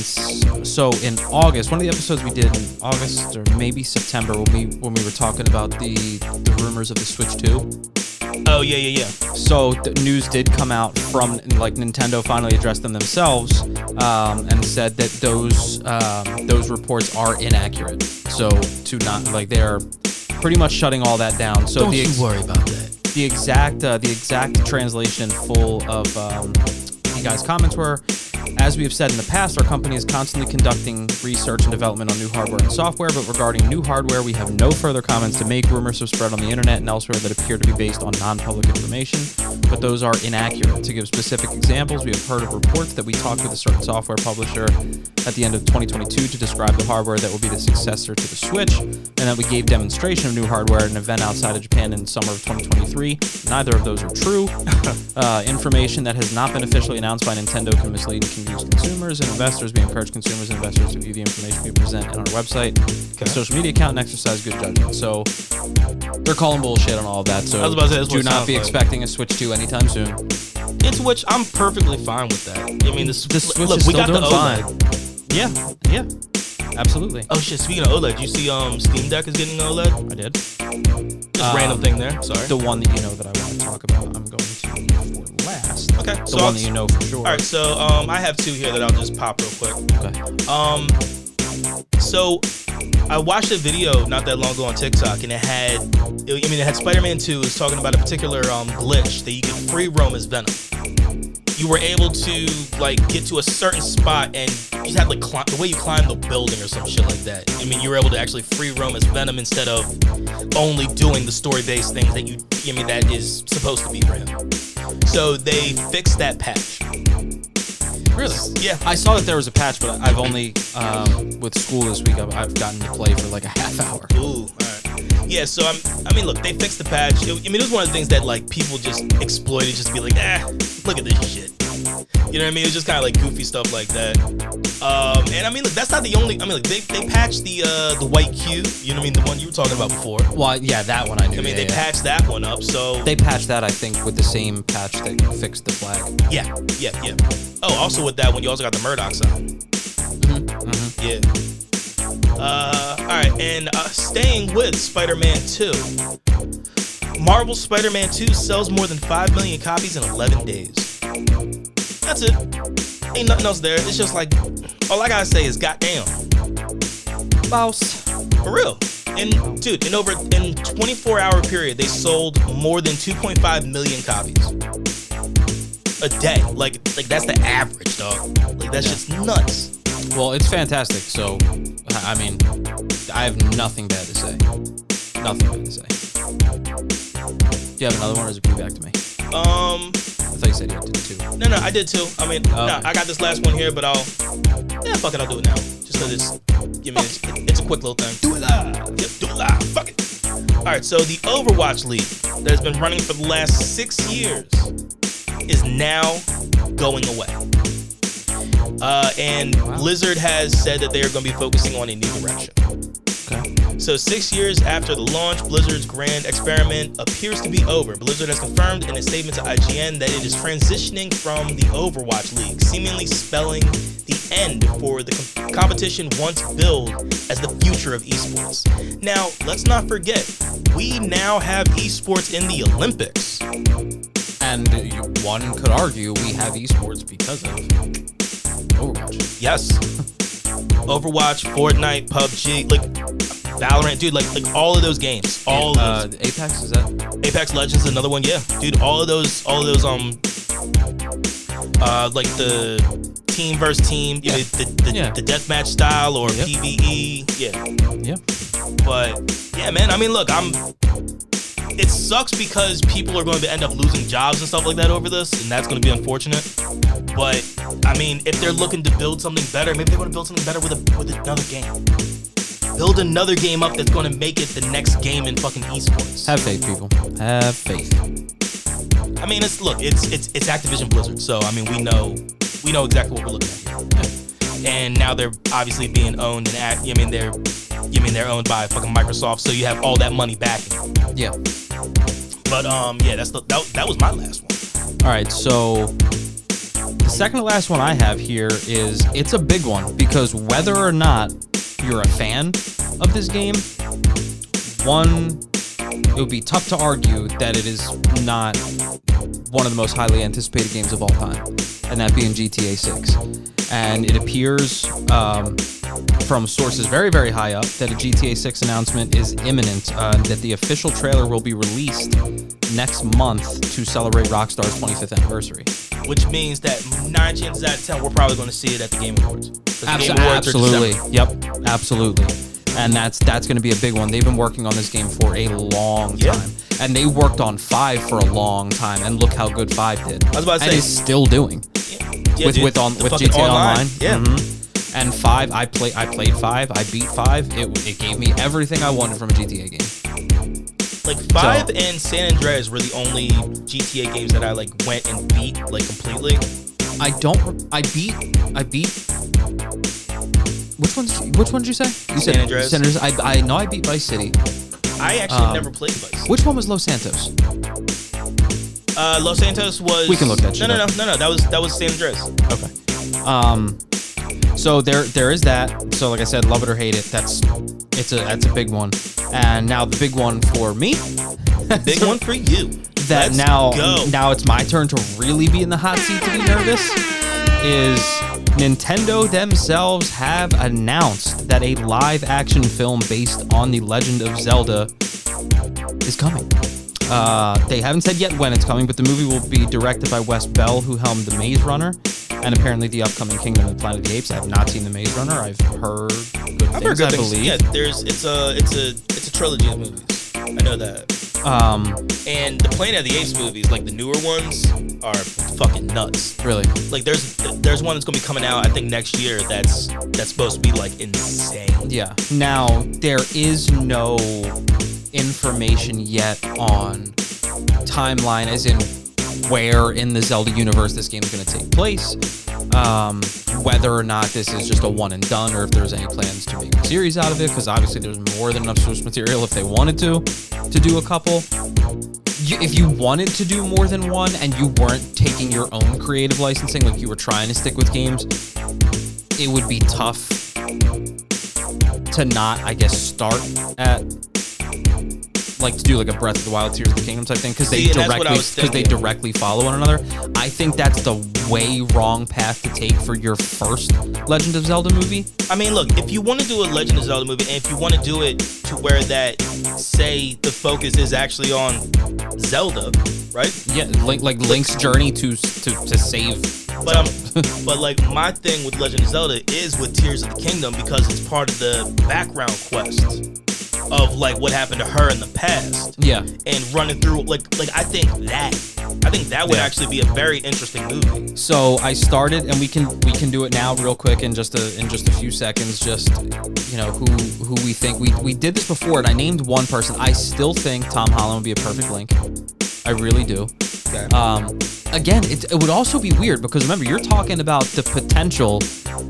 August, one of the episodes we did in August or maybe September when we were talking about the rumors of the Switch 2. Oh, yeah. So the news did come out from, like, Nintendo finally addressed them themselves and said that those reports are inaccurate. So to not, like, they're pretty much shutting all that down. So don't you worry about that. The exact translation full of you guys' comments were, as we have said in the past, our company is constantly conducting research and development on new hardware and software, but regarding new hardware, we have no further comments to make. Rumors have spread on the internet and elsewhere that appear to be based on non-public information, but those are inaccurate. To give specific examples, we have heard of reports that we talked with a certain software publisher at the end of 2022 to describe the hardware that will be the successor to the Switch, and that we gave demonstration of new hardware at an event outside of Japan in summer of 2023. Neither of those are true. Information that has not been officially announced by Nintendo can mislead and confuse consumers and investors. We encourage consumers and investors to view the information we present on our website, social media account, and exercise good judgment. So they're calling bullshit on all of that. So I was about to say, that's what do it not sounds be like. Expecting a Switch 2 anytime soon. It's which I'm perfectly fine with that. I mean, the Switch look, is we still got the doing OLED. fine. Yeah, absolutely. Oh shit! Speaking of OLED, you see, Steam Deck is getting OLED. I did. Just random thing there. Sorry. The one that you know that I want to talk about, I'm going to leave for last. Okay. The one that you know for sure. All right. So I have two here that I'll just pop real quick. Okay. So I watched a video not that long ago on TikTok, and it had Spider-Man 2 is talking about a particular glitch that you can free roam as Venom. You were able to like get to a certain spot, and you had like the way you climb the building or some shit like that. I mean, you were able to actually free roam as Venom instead of only doing the story-based things that that is supposed to be for him. So they fixed that patch. Really? Yeah. I saw that there was a patch, but I've only with school this week I've gotten to play for like a half hour. Ooh, all right. Yeah, so I mean, look, they fixed the patch. It was one of the things that like people just exploited, just to be like, look at this shit. You know what I mean? It was just kind of like goofy stuff like that. And I mean, look, that's not the only. I mean, like they patched the white cube. You know what I mean? The one you were talking about before. Well, yeah, that one I knew. I mean, they patched that one up. So they patched that, I think, with the same patch that fixed the flag. Yeah. Oh, also with that one, you also got the Murdoch sign. Yeah. All right, and staying with Spider-Man 2, Marvel's Spider-Man 2 sells more than 5 million copies in 11 days. That's it. Ain't nothing else there. It's just like, all I gotta say is goddamn. Boss. For real. And dude, in 24-hour period, they sold more than 2.5 million copies a day. Like that's the average, dog. Like that's just nuts. Well, it's fantastic. So, I mean, I have nothing bad to say. Nothing bad to say. Do you have another one, or is it pretty back to me? I thought you said you did two. No, I did too. I mean, no, I got this last one here, but fuck it, I'll do it now. Just because it's a quick little thing. Do it live. Yep, do it live. Fuck it. All right, so the Overwatch League that has been running for the last 6 years is now going away. And Blizzard has said that they are going to be focusing on a new direction. Okay. So 6 years after the launch, Blizzard's grand experiment appears to be over. Blizzard has confirmed in a statement to IGN that it is transitioning from the Overwatch League, seemingly spelling the end for the competition once billed as the future of esports. Now, let's not forget, we now have esports in the Olympics. And one could argue we have esports because of Overwatch. Yes. Overwatch, Fortnite, PUBG, like Valorant, dude, like all of those games, all of those. Apex, is that? Apex Legends, another one, yeah, dude. All of those, like the team versus team, you know, the deathmatch style or PvE, Yeah. But yeah, man, I mean, look, it sucks because people are going to end up losing jobs and stuff like that over this, and that's going to be unfortunate. But I mean, if they're looking to build something better, maybe they want to build something better with another game. Build another game up that's going to make it the next game in fucking esports. Have faith, people. Have faith. I mean, it's Activision Blizzard, so I mean, we know exactly what we're looking at here. And now they're obviously being owned and they're owned by fucking Microsoft, so you have all that money backing. Yeah. But yeah, that was my last one. All right, so the second to last one I have here it's a big one because whether or not you're a fan of this game, one, it would be tough to argue that it is not one of the most highly anticipated games of all time, and that being GTA 6. And it appears from sources very, very high up that a GTA 6 announcement is imminent, that the official trailer will be released next month to celebrate Rockstar's 25th anniversary. Which means that 9 chances out of 10, we're probably going to see it at the Game Awards. Absolutely. Yep, absolutely. And that's going to be a big one. They've been working on this game for a long time. And they worked on 5 for a long time, and look how good 5 did. I was about to say. And is still doing. Yeah, with GTA Online. Yeah. Mm-hmm. And 5, I played 5, I beat 5. It gave me everything I wanted from a GTA game. Like 5 and San Andreas were the only GTA games that I like went and beat like completely. I beat Which one did you say? You San Andreas. San Andreas. I know I beat Vice City. I actually never played Vice. Which one was Los Santos? Los Santos was. We can look that shit up. No. That was San Andreas. Okay. So there is that. So like I said, love it or hate it. That's a big one. And now the big one for me. Big one for you. That now it's my turn to really be in the hot seat to be nervous. Is Nintendo themselves have announced that a live-action film based on The Legend of Zelda is coming. They haven't said yet when it's coming, but the movie will be directed by Wes Bell, who helmed The Maze Runner, and apparently the upcoming Kingdom of the Planet of the Apes. I have not seen The Maze Runner. I've heard good things, I believe. Yeah, it's a trilogy of movies. I know that. And the Planet of the Apes movies, like the newer ones, are fucking nuts. Really? Like there's one that's gonna be coming out, I think next year. That's supposed to be like insane. Yeah. Now there is no information yet on timeline, as in where in the Zelda universe this game is going to take place, whether or not this is just a one and done, or if there's any plans to make a series out of it, because obviously there's more than enough source material if they wanted to do a couple. If you wanted to do more than one and you weren't taking your own creative licensing, like you were trying to stick with games, it would be tough to not, I guess, start at like to do like a Breath of the Wild, Tears of the Kingdom type thing, because they directly follow one another. I think that's the way wrong path to take for your first Legend of Zelda movie. I mean, look, if you want to do a Legend of Zelda movie, and if you want to do it to where that, say, the focus is actually on Zelda, right? Yeah, Link's journey to save. But like my thing with Legend of Zelda is with Tears of the Kingdom, because it's part of the background quest of like what happened to her in the past. Yeah. And running through like I think that would actually be a very interesting movie. So I started, and we can do it now real quick in just a few seconds, just who we think. We did this before, and I named one person. I still think Tom Holland would be a perfect Link. I really do. Okay. Again, it would also be weird because remember, you're talking about the potential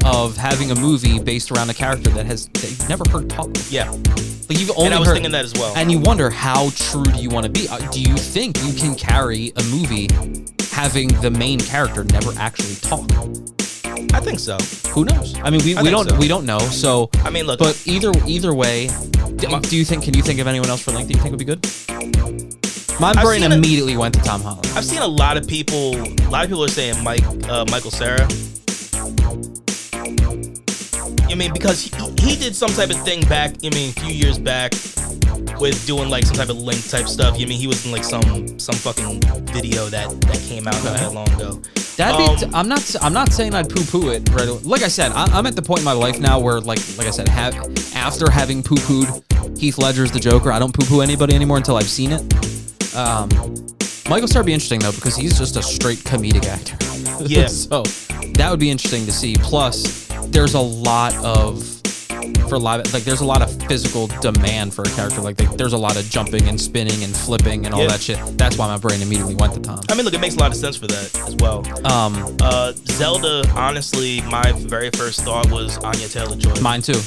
of having a movie based around a character that you've never heard talk before. Yeah. Like you've only and I was thinking that as well. And you wonder, how true do you want to be? Do you think you can carry a movie having the main character never actually talk? I think so. Who knows? I mean, we don't know. So I mean, look. But either way, can you think of anyone else for Link that you think would be good? My brain immediately went to Tom Holland. I've seen a lot of people are saying Michael Cera. I mean, because he did some type of thing back. I mean, a few years back with doing like some type of Link type stuff. I mean, he was in like some fucking video that came out not that long ago. I'm not saying I'd poo-poo it right away. Like I said, I'm at the point in my life now where like I said, after having poo-pooed Heath Ledger's the Joker, I don't poo-poo anybody anymore until I've seen it. Michael Cera would be interesting though because he's just a straight comedic actor. Yeah. So that would be interesting to see. Plus, there's a lot of there's a lot of physical demand for a character. Like there's a lot of jumping and spinning and flipping and all that shit. That's why my brain immediately went to Tom. I mean, look, it makes a lot of sense for that as well. Zelda, honestly, my very first thought was Anya Taylor-Joy. Mine too.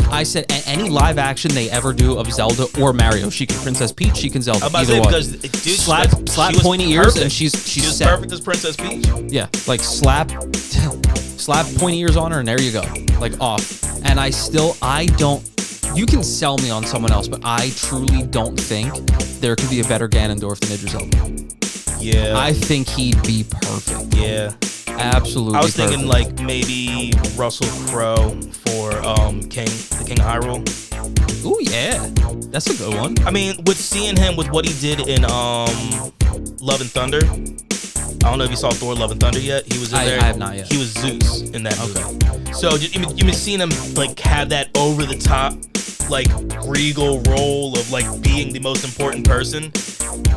I said any live action they ever do of Zelda or Mario, she can Princess Peach, she can Zelda. I'm about to either say one. because dude, slap pointy ears and she's set. Perfect as Princess Peach. Yeah, like slap pointy ears on her and there you go, like off. And I don't. You can sell me on someone else, but I truly don't think there could be a better Ganondorf than Idris Elba. Yeah, I think he'd be perfect. Yeah, absolutely. I was thinking like maybe Russell Crowe for the King of Hyrule. Ooh yeah, that's a good one. I mean, with seeing him with what he did in Love and Thunder. I don't know if you saw Thor: Love and Thunder yet. He was in there. I have not yet. He was Zeus in that movie. So you've been seeing him like have that over the top, like regal role of like being the most important person,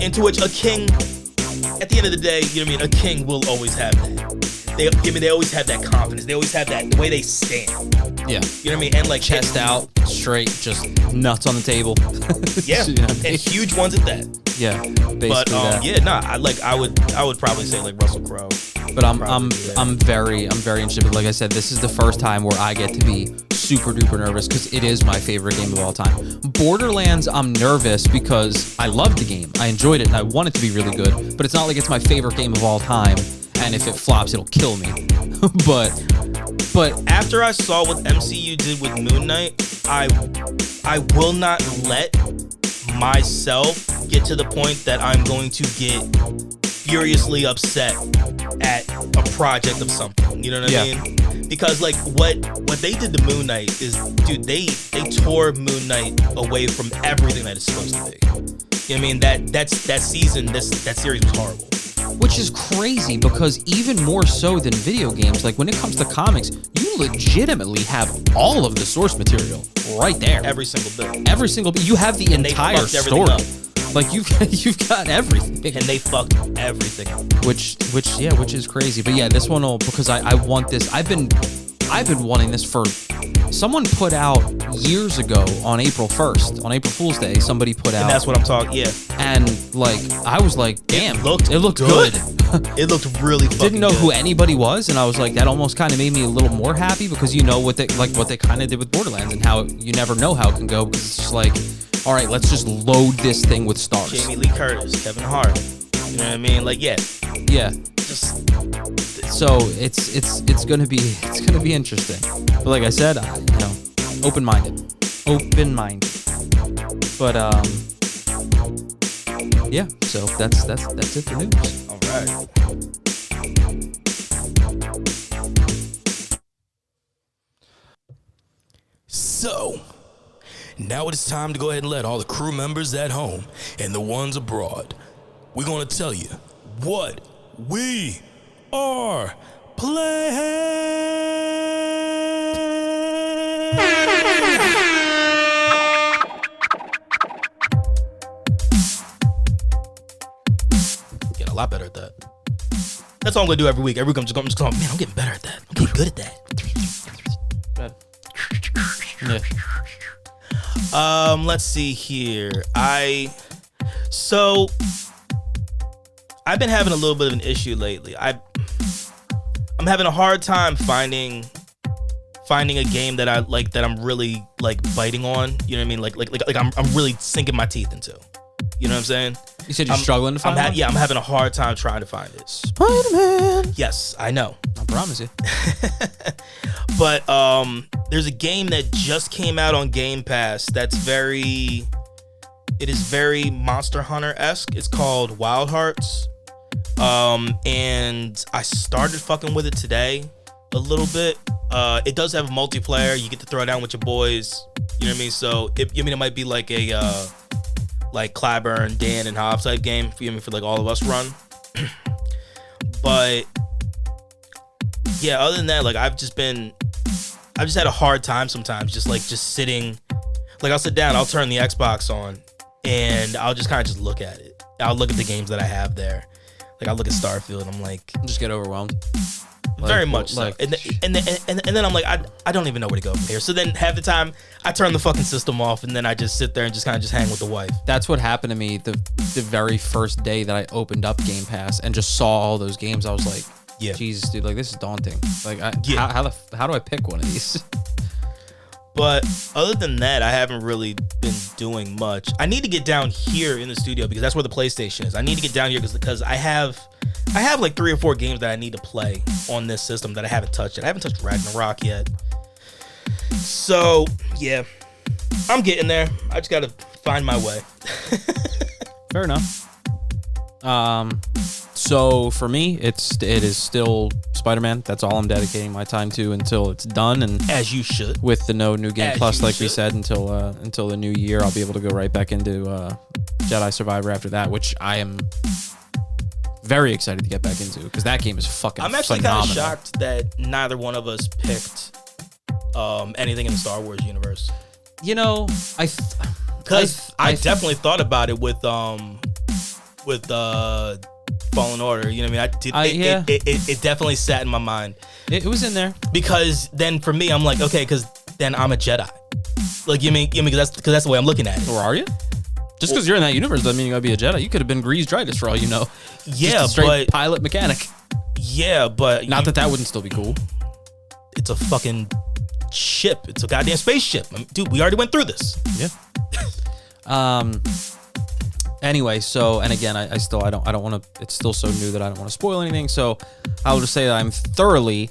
into which a king, at the end of the day, you know what I mean. A king will always have that. They always have that confidence. They always have that the way they stand. Yeah, you know what I mean. And like chest out, straight, just nuts on the table. Yeah, you know what I mean? And huge ones at that. Yeah, basically but that. yeah, nah, I would probably say like Russell Crowe. But I'm very interested. But like I said, this is the first time where I get to be super duper nervous because it is my favorite game of all time. Borderlands, I'm nervous because I loved the game, I enjoyed it, and I want it to be really good. But it's not like it's my favorite game of all time. And if it flops, it'll kill me. but after I saw what MCU did with Moon Knight, I will not let myself get to the point that I'm going to get furiously upset at a project of something. You know what I mean? Because like what they did to Moon Knight is, dude, they tore Moon Knight away from everything that it's supposed to be. You know what I mean? That season, that series was horrible. Which is crazy because even more so than video games, like when it comes to comics, you legitimately have all of the source material right there. Every single bit. Every single bit. You have the entire story. Like you've got everything. And they fucked everything up. Which is crazy. But yeah, this one will, because I want this. I've been wanting this for. Someone put out years ago on April 1st, on April Fool's Day, somebody put out. And that's what I'm talking, yeah. And like, I was like, damn, it looked good. It looked really fucking Didn't know good. who anybody was, and I was like, that almost kind of made me a little more happy because you know what they kind of did with Borderlands and how you never know how it can go because it's just like, all right, let's just load this thing with stars. Jamie Lee Curtis, Kevin Hart. You know what I mean? Like, yeah. Just. So it's gonna be interesting. But like I said, open minded. But yeah. So that's it for news. All right. So now it is time to go ahead and let all the crew members at home and the ones abroad. We're gonna tell you what we are playing. Get a lot better at that. That's all I'm gonna do every week. Every week I'm just going, man, I'm getting better at that. I'm getting good at that. Yeah. Let's see here. I've been having a little bit of an issue lately. I'm having a hard time finding a game that I like, that I'm really like biting on. You know what I mean? Like I'm really sinking my teeth into. You know what I'm saying? You said you're struggling to find one? Yeah, I'm having a hard time trying to find it. Spider-Man. Yes, I know. I promise you. But there's a game that just came out on Game Pass that's very Monster Hunter-esque. It's called Wild Hearts. And I started fucking with it today a little bit. It does have a multiplayer. You get to throw down with your boys. You know what I mean? So it might be like a like Clyburn, Dan, and Hobbs type game. You know what I mean? For like all of us run. But yeah, other than that, like I've just had a hard time sometimes, just sitting. Like I'll sit down, I'll turn the Xbox on, and I'll just kind of just look at it. I'll look at the games that I have there. Like I'll look at Starfield, and I'm like, just get overwhelmed. Very much so. And then I'm like, I don't even know where to go from here. So then half the time I turn the fucking system off, and then I just sit there and just kind of just hang with the wife. That's what happened to me the very first day that I opened up Game Pass and just saw all those games. I was like, yeah, Jesus, dude, like this is daunting. Like, how do I pick one of these? But other than that, I haven't really been doing much. I need to get down here in the studio because that's where the PlayStation is. I need to get down here because I have like 3 or 4 games that I need to play on this system that I haven't touched yet. I haven't touched Ragnarok yet. So, yeah. I'm getting there. I just got to find my way. Fair enough. So for me, it is still Spider-Man. That's all I'm dedicating my time to until it's done. And as you should. With the no New Game Plus, like we said, until the new year, I'll be able to go right back into Jedi Survivor after that, which I am very excited to get back into because that game is fucking phenomenal. I'm actually kind of shocked that neither one of us picked anything in the Star Wars universe. You know, I definitely thought about it with Fallen Order. You know what I mean? It definitely sat in my mind. It was in there because then for me, I'm like, okay, because then I'm a Jedi. Like you mean because that's the way I'm looking at it. Or are you? Just because you're in that universe doesn't mean you gotta be a Jedi. You could have been Grease Dritus for all you know. Yeah, just a straight pilot mechanic. Yeah, but not that wouldn't still be cool. It's a fucking ship. It's a goddamn spaceship, dude. We already went through this. Yeah. Anyway, so and again, I don't want to. It's still so new that I don't want to spoil anything. So I will just say that I'm thoroughly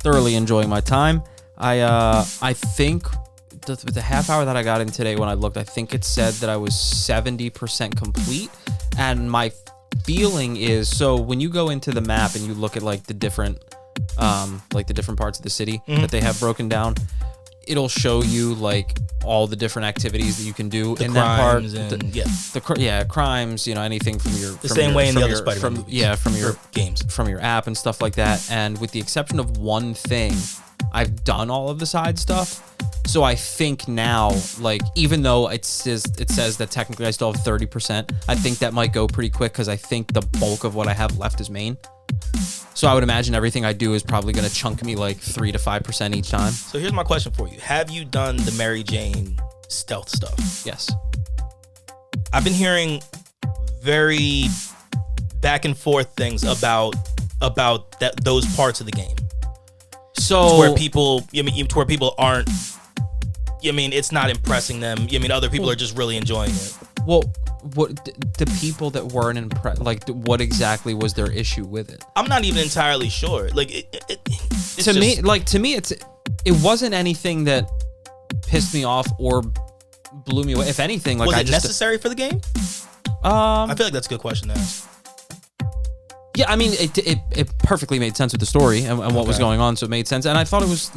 enjoying my time. I think the half hour that I got in today when I looked, I think it said that I was 70% complete, and my feeling is so when you go into the map and you look at like the different parts of the city that they have broken down, it'll show you like all the different activities that you can do in that part. Crimes, you know, anything from your the same way in the other Spider-Man movies. From your games, from your app and stuff like that. And with the exception of one thing, I've done all of the side stuff. So I think now, like, even though it says that technically I still have 30%, I think that might go pretty quick because I think the bulk of what I have left is main. So I would imagine everything I do is probably going to chunk me like 3 to 5% each time. So here's my question for you. Have you done the Mary Jane stealth stuff? Yes. I've been hearing very back and forth things about those parts of the game. So to where people aren't, it's not impressing them. Other people are just really enjoying it. Well, what the people that weren't impressed, like, what exactly was their issue with it? I'm not even entirely sure. Like, to me, it wasn't anything that pissed me off or blew me away. If anything, like, was it necessary for the game? I feel like that's a good question to ask. Yeah, I mean, it perfectly made sense with the story and what was going on, so it made sense. And I thought it was,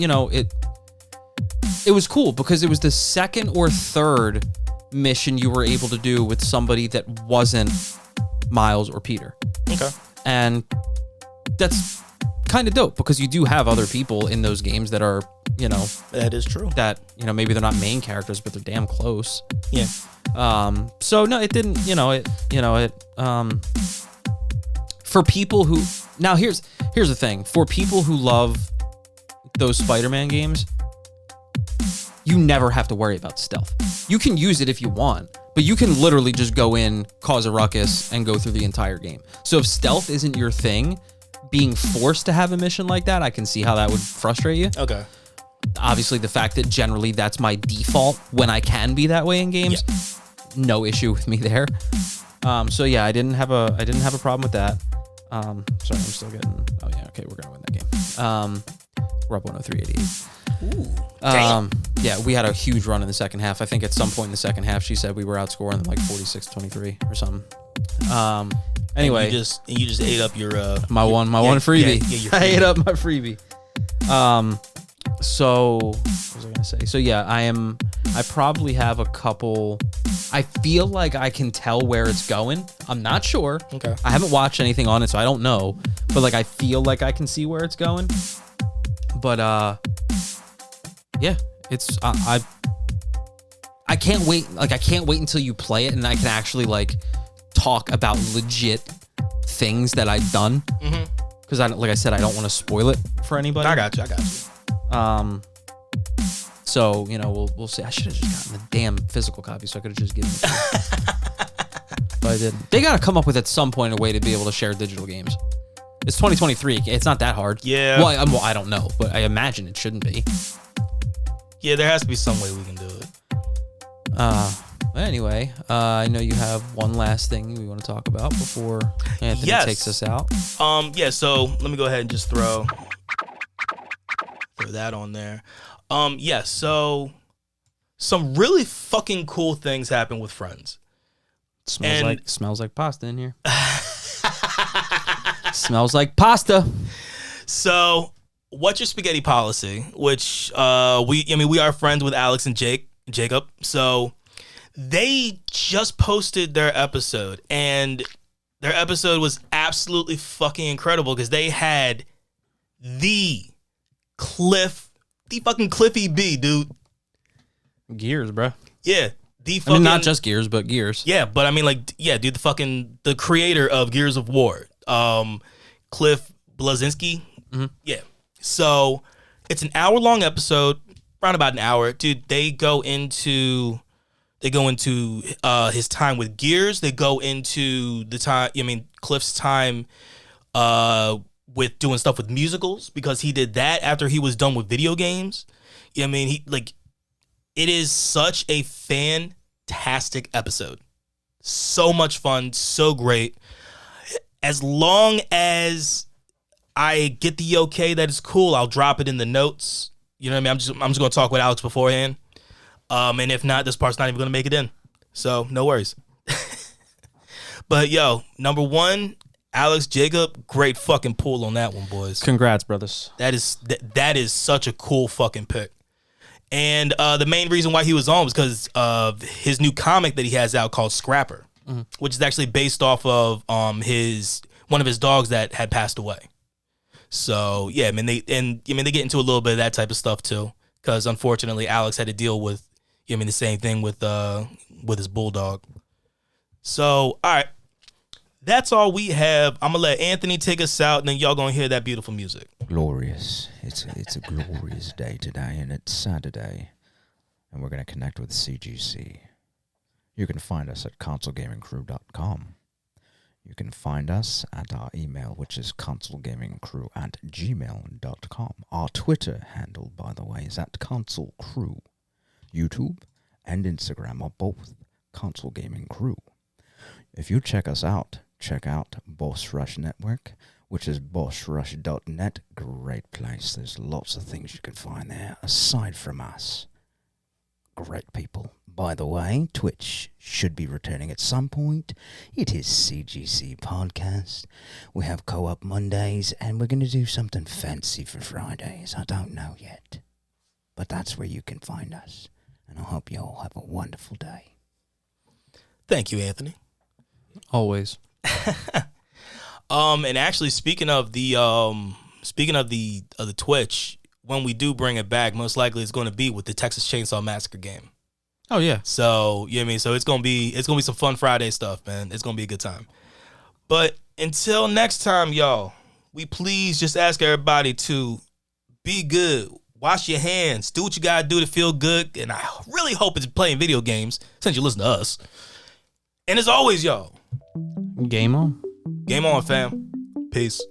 it was cool because it was the second or third mission you were able to do with somebody that wasn't Miles or Peter. Okay. And that's kind of dope because you do have other people in those games that are, that is true. That, maybe they're not main characters, but they're damn close. Yeah. So no, it didn't, for people who, now here's the thing, for people who love those Spider-Man games, you never have to worry about stealth. You can use it if you want, but you can literally just go in, cause a ruckus, and go through the entire game. So if stealth isn't your thing, being forced to have a mission like that, I can see how that would frustrate you. Okay. Obviously, the fact that generally that's my default when I can be that way in games, no issue with me there. So yeah, I didn't have a problem with that. Sorry, I'm still getting. Oh yeah, okay, we're gonna win that game. We're up 103-88. Ooh, damn. Yeah, we had a huge run in the second half. I think at some point in the second half, she said we were outscoring them like 46-23 or something. Anyway, and you just ate up your my one freebie. Yeah, I ate up my freebie. So, what was I gonna say? So yeah, I probably have a couple. I feel like I can tell where it's going. I'm not sure. Okay. I haven't watched anything on it, so I don't know. But like, I feel like I can see where it's going. But yeah, it's I can't wait. Like, I can't wait until you play it and I can actually like talk about legit things that I've done. Because like I said, I don't want to spoil it for anybody. I got you. So, you know, we'll see. I should have just gotten the damn physical copy so I could have just given it to you. But I didn't. They got to come up with at some point a way to be able to share digital games. It's 2023. It's not that hard. Yeah. Well, I don't know, but I imagine it shouldn't be. Yeah, there has to be some way we can do it. Anyway, I know you have one last thing we want to talk about before Anthony takes us out. Yeah, so let me go ahead and just throw that on there. Yeah, so some really fucking cool things happen with Friends. Smells like pasta in here. Smells like pasta. So, what's your spaghetti policy? Which we are friends with Alex and Jacob. So they just posted their episode, and their episode was absolutely fucking incredible because they had the fucking Cliffy B, dude. Gears, bro. Yeah. I mean, not just Gears, but Gears. Yeah, but I mean, like, yeah, dude, the creator of Gears of War, Cliff Bleszinski. Mm-hmm. Yeah. So it's an hour-long episode, around about an hour. Dude, they go into his time with Gears. They go into Cliff's time with doing stuff with musicals, because he did that after he was done with video games. You know what I mean? It is such a fantastic episode. So much fun, so great. As long as I get the okay that it's cool, I'll drop it in the notes. You know what I mean? I'm just gonna talk with Alex beforehand. And if not, this part's not even gonna make it in. So no worries. But yo, number one, Alex, Jacob, great fucking pull on that one, boys. Congrats, brothers. That is such a cool fucking pick. And the main reason why he was on was because of his new comic that he has out called Scrapper, which is actually based off of one of his dogs that had passed away. So yeah, I mean they get into a little bit of that type of stuff too, because unfortunately Alex had to deal with the same thing with his bulldog. So all right, that's all we have. I'm gonna let Anthony take us out, and then y'all gonna hear that beautiful music. Glorious. It's a glorious day today, and it's Saturday, and we're going to connect with CGC. You can find us at consolegamingcrew.com. You can find us at our email, which is consolegamingcrew@gmail.com. Our Twitter handle, by the way, is at consolecrew. YouTube and Instagram are both Console Gaming Crew. If you check us out, check out Boss Rush Network, which is bossrush.net. Great place. There's lots of things you can find there aside from us. Great people. By the way, Twitch should be returning at some point. It is CGC Podcast. We have Co-op Mondays, and we're going to do something fancy for Fridays. I don't know yet. But that's where you can find us. And I hope you all have a wonderful day. Thank you, Anthony. Always. And actually, speaking of the Twitch, when we do bring it back, most likely it's going to be with the Texas Chainsaw Massacre game. Oh yeah. So you know what I mean. So it's gonna be some fun Friday stuff, man. It's gonna be a good time. But until next time, y'all, we please just ask everybody to be good. Wash your hands. Do what you gotta do to feel good. And I really hope it's playing video games since you listen to us. And as always, y'all, Game on. game on, fam. Peace.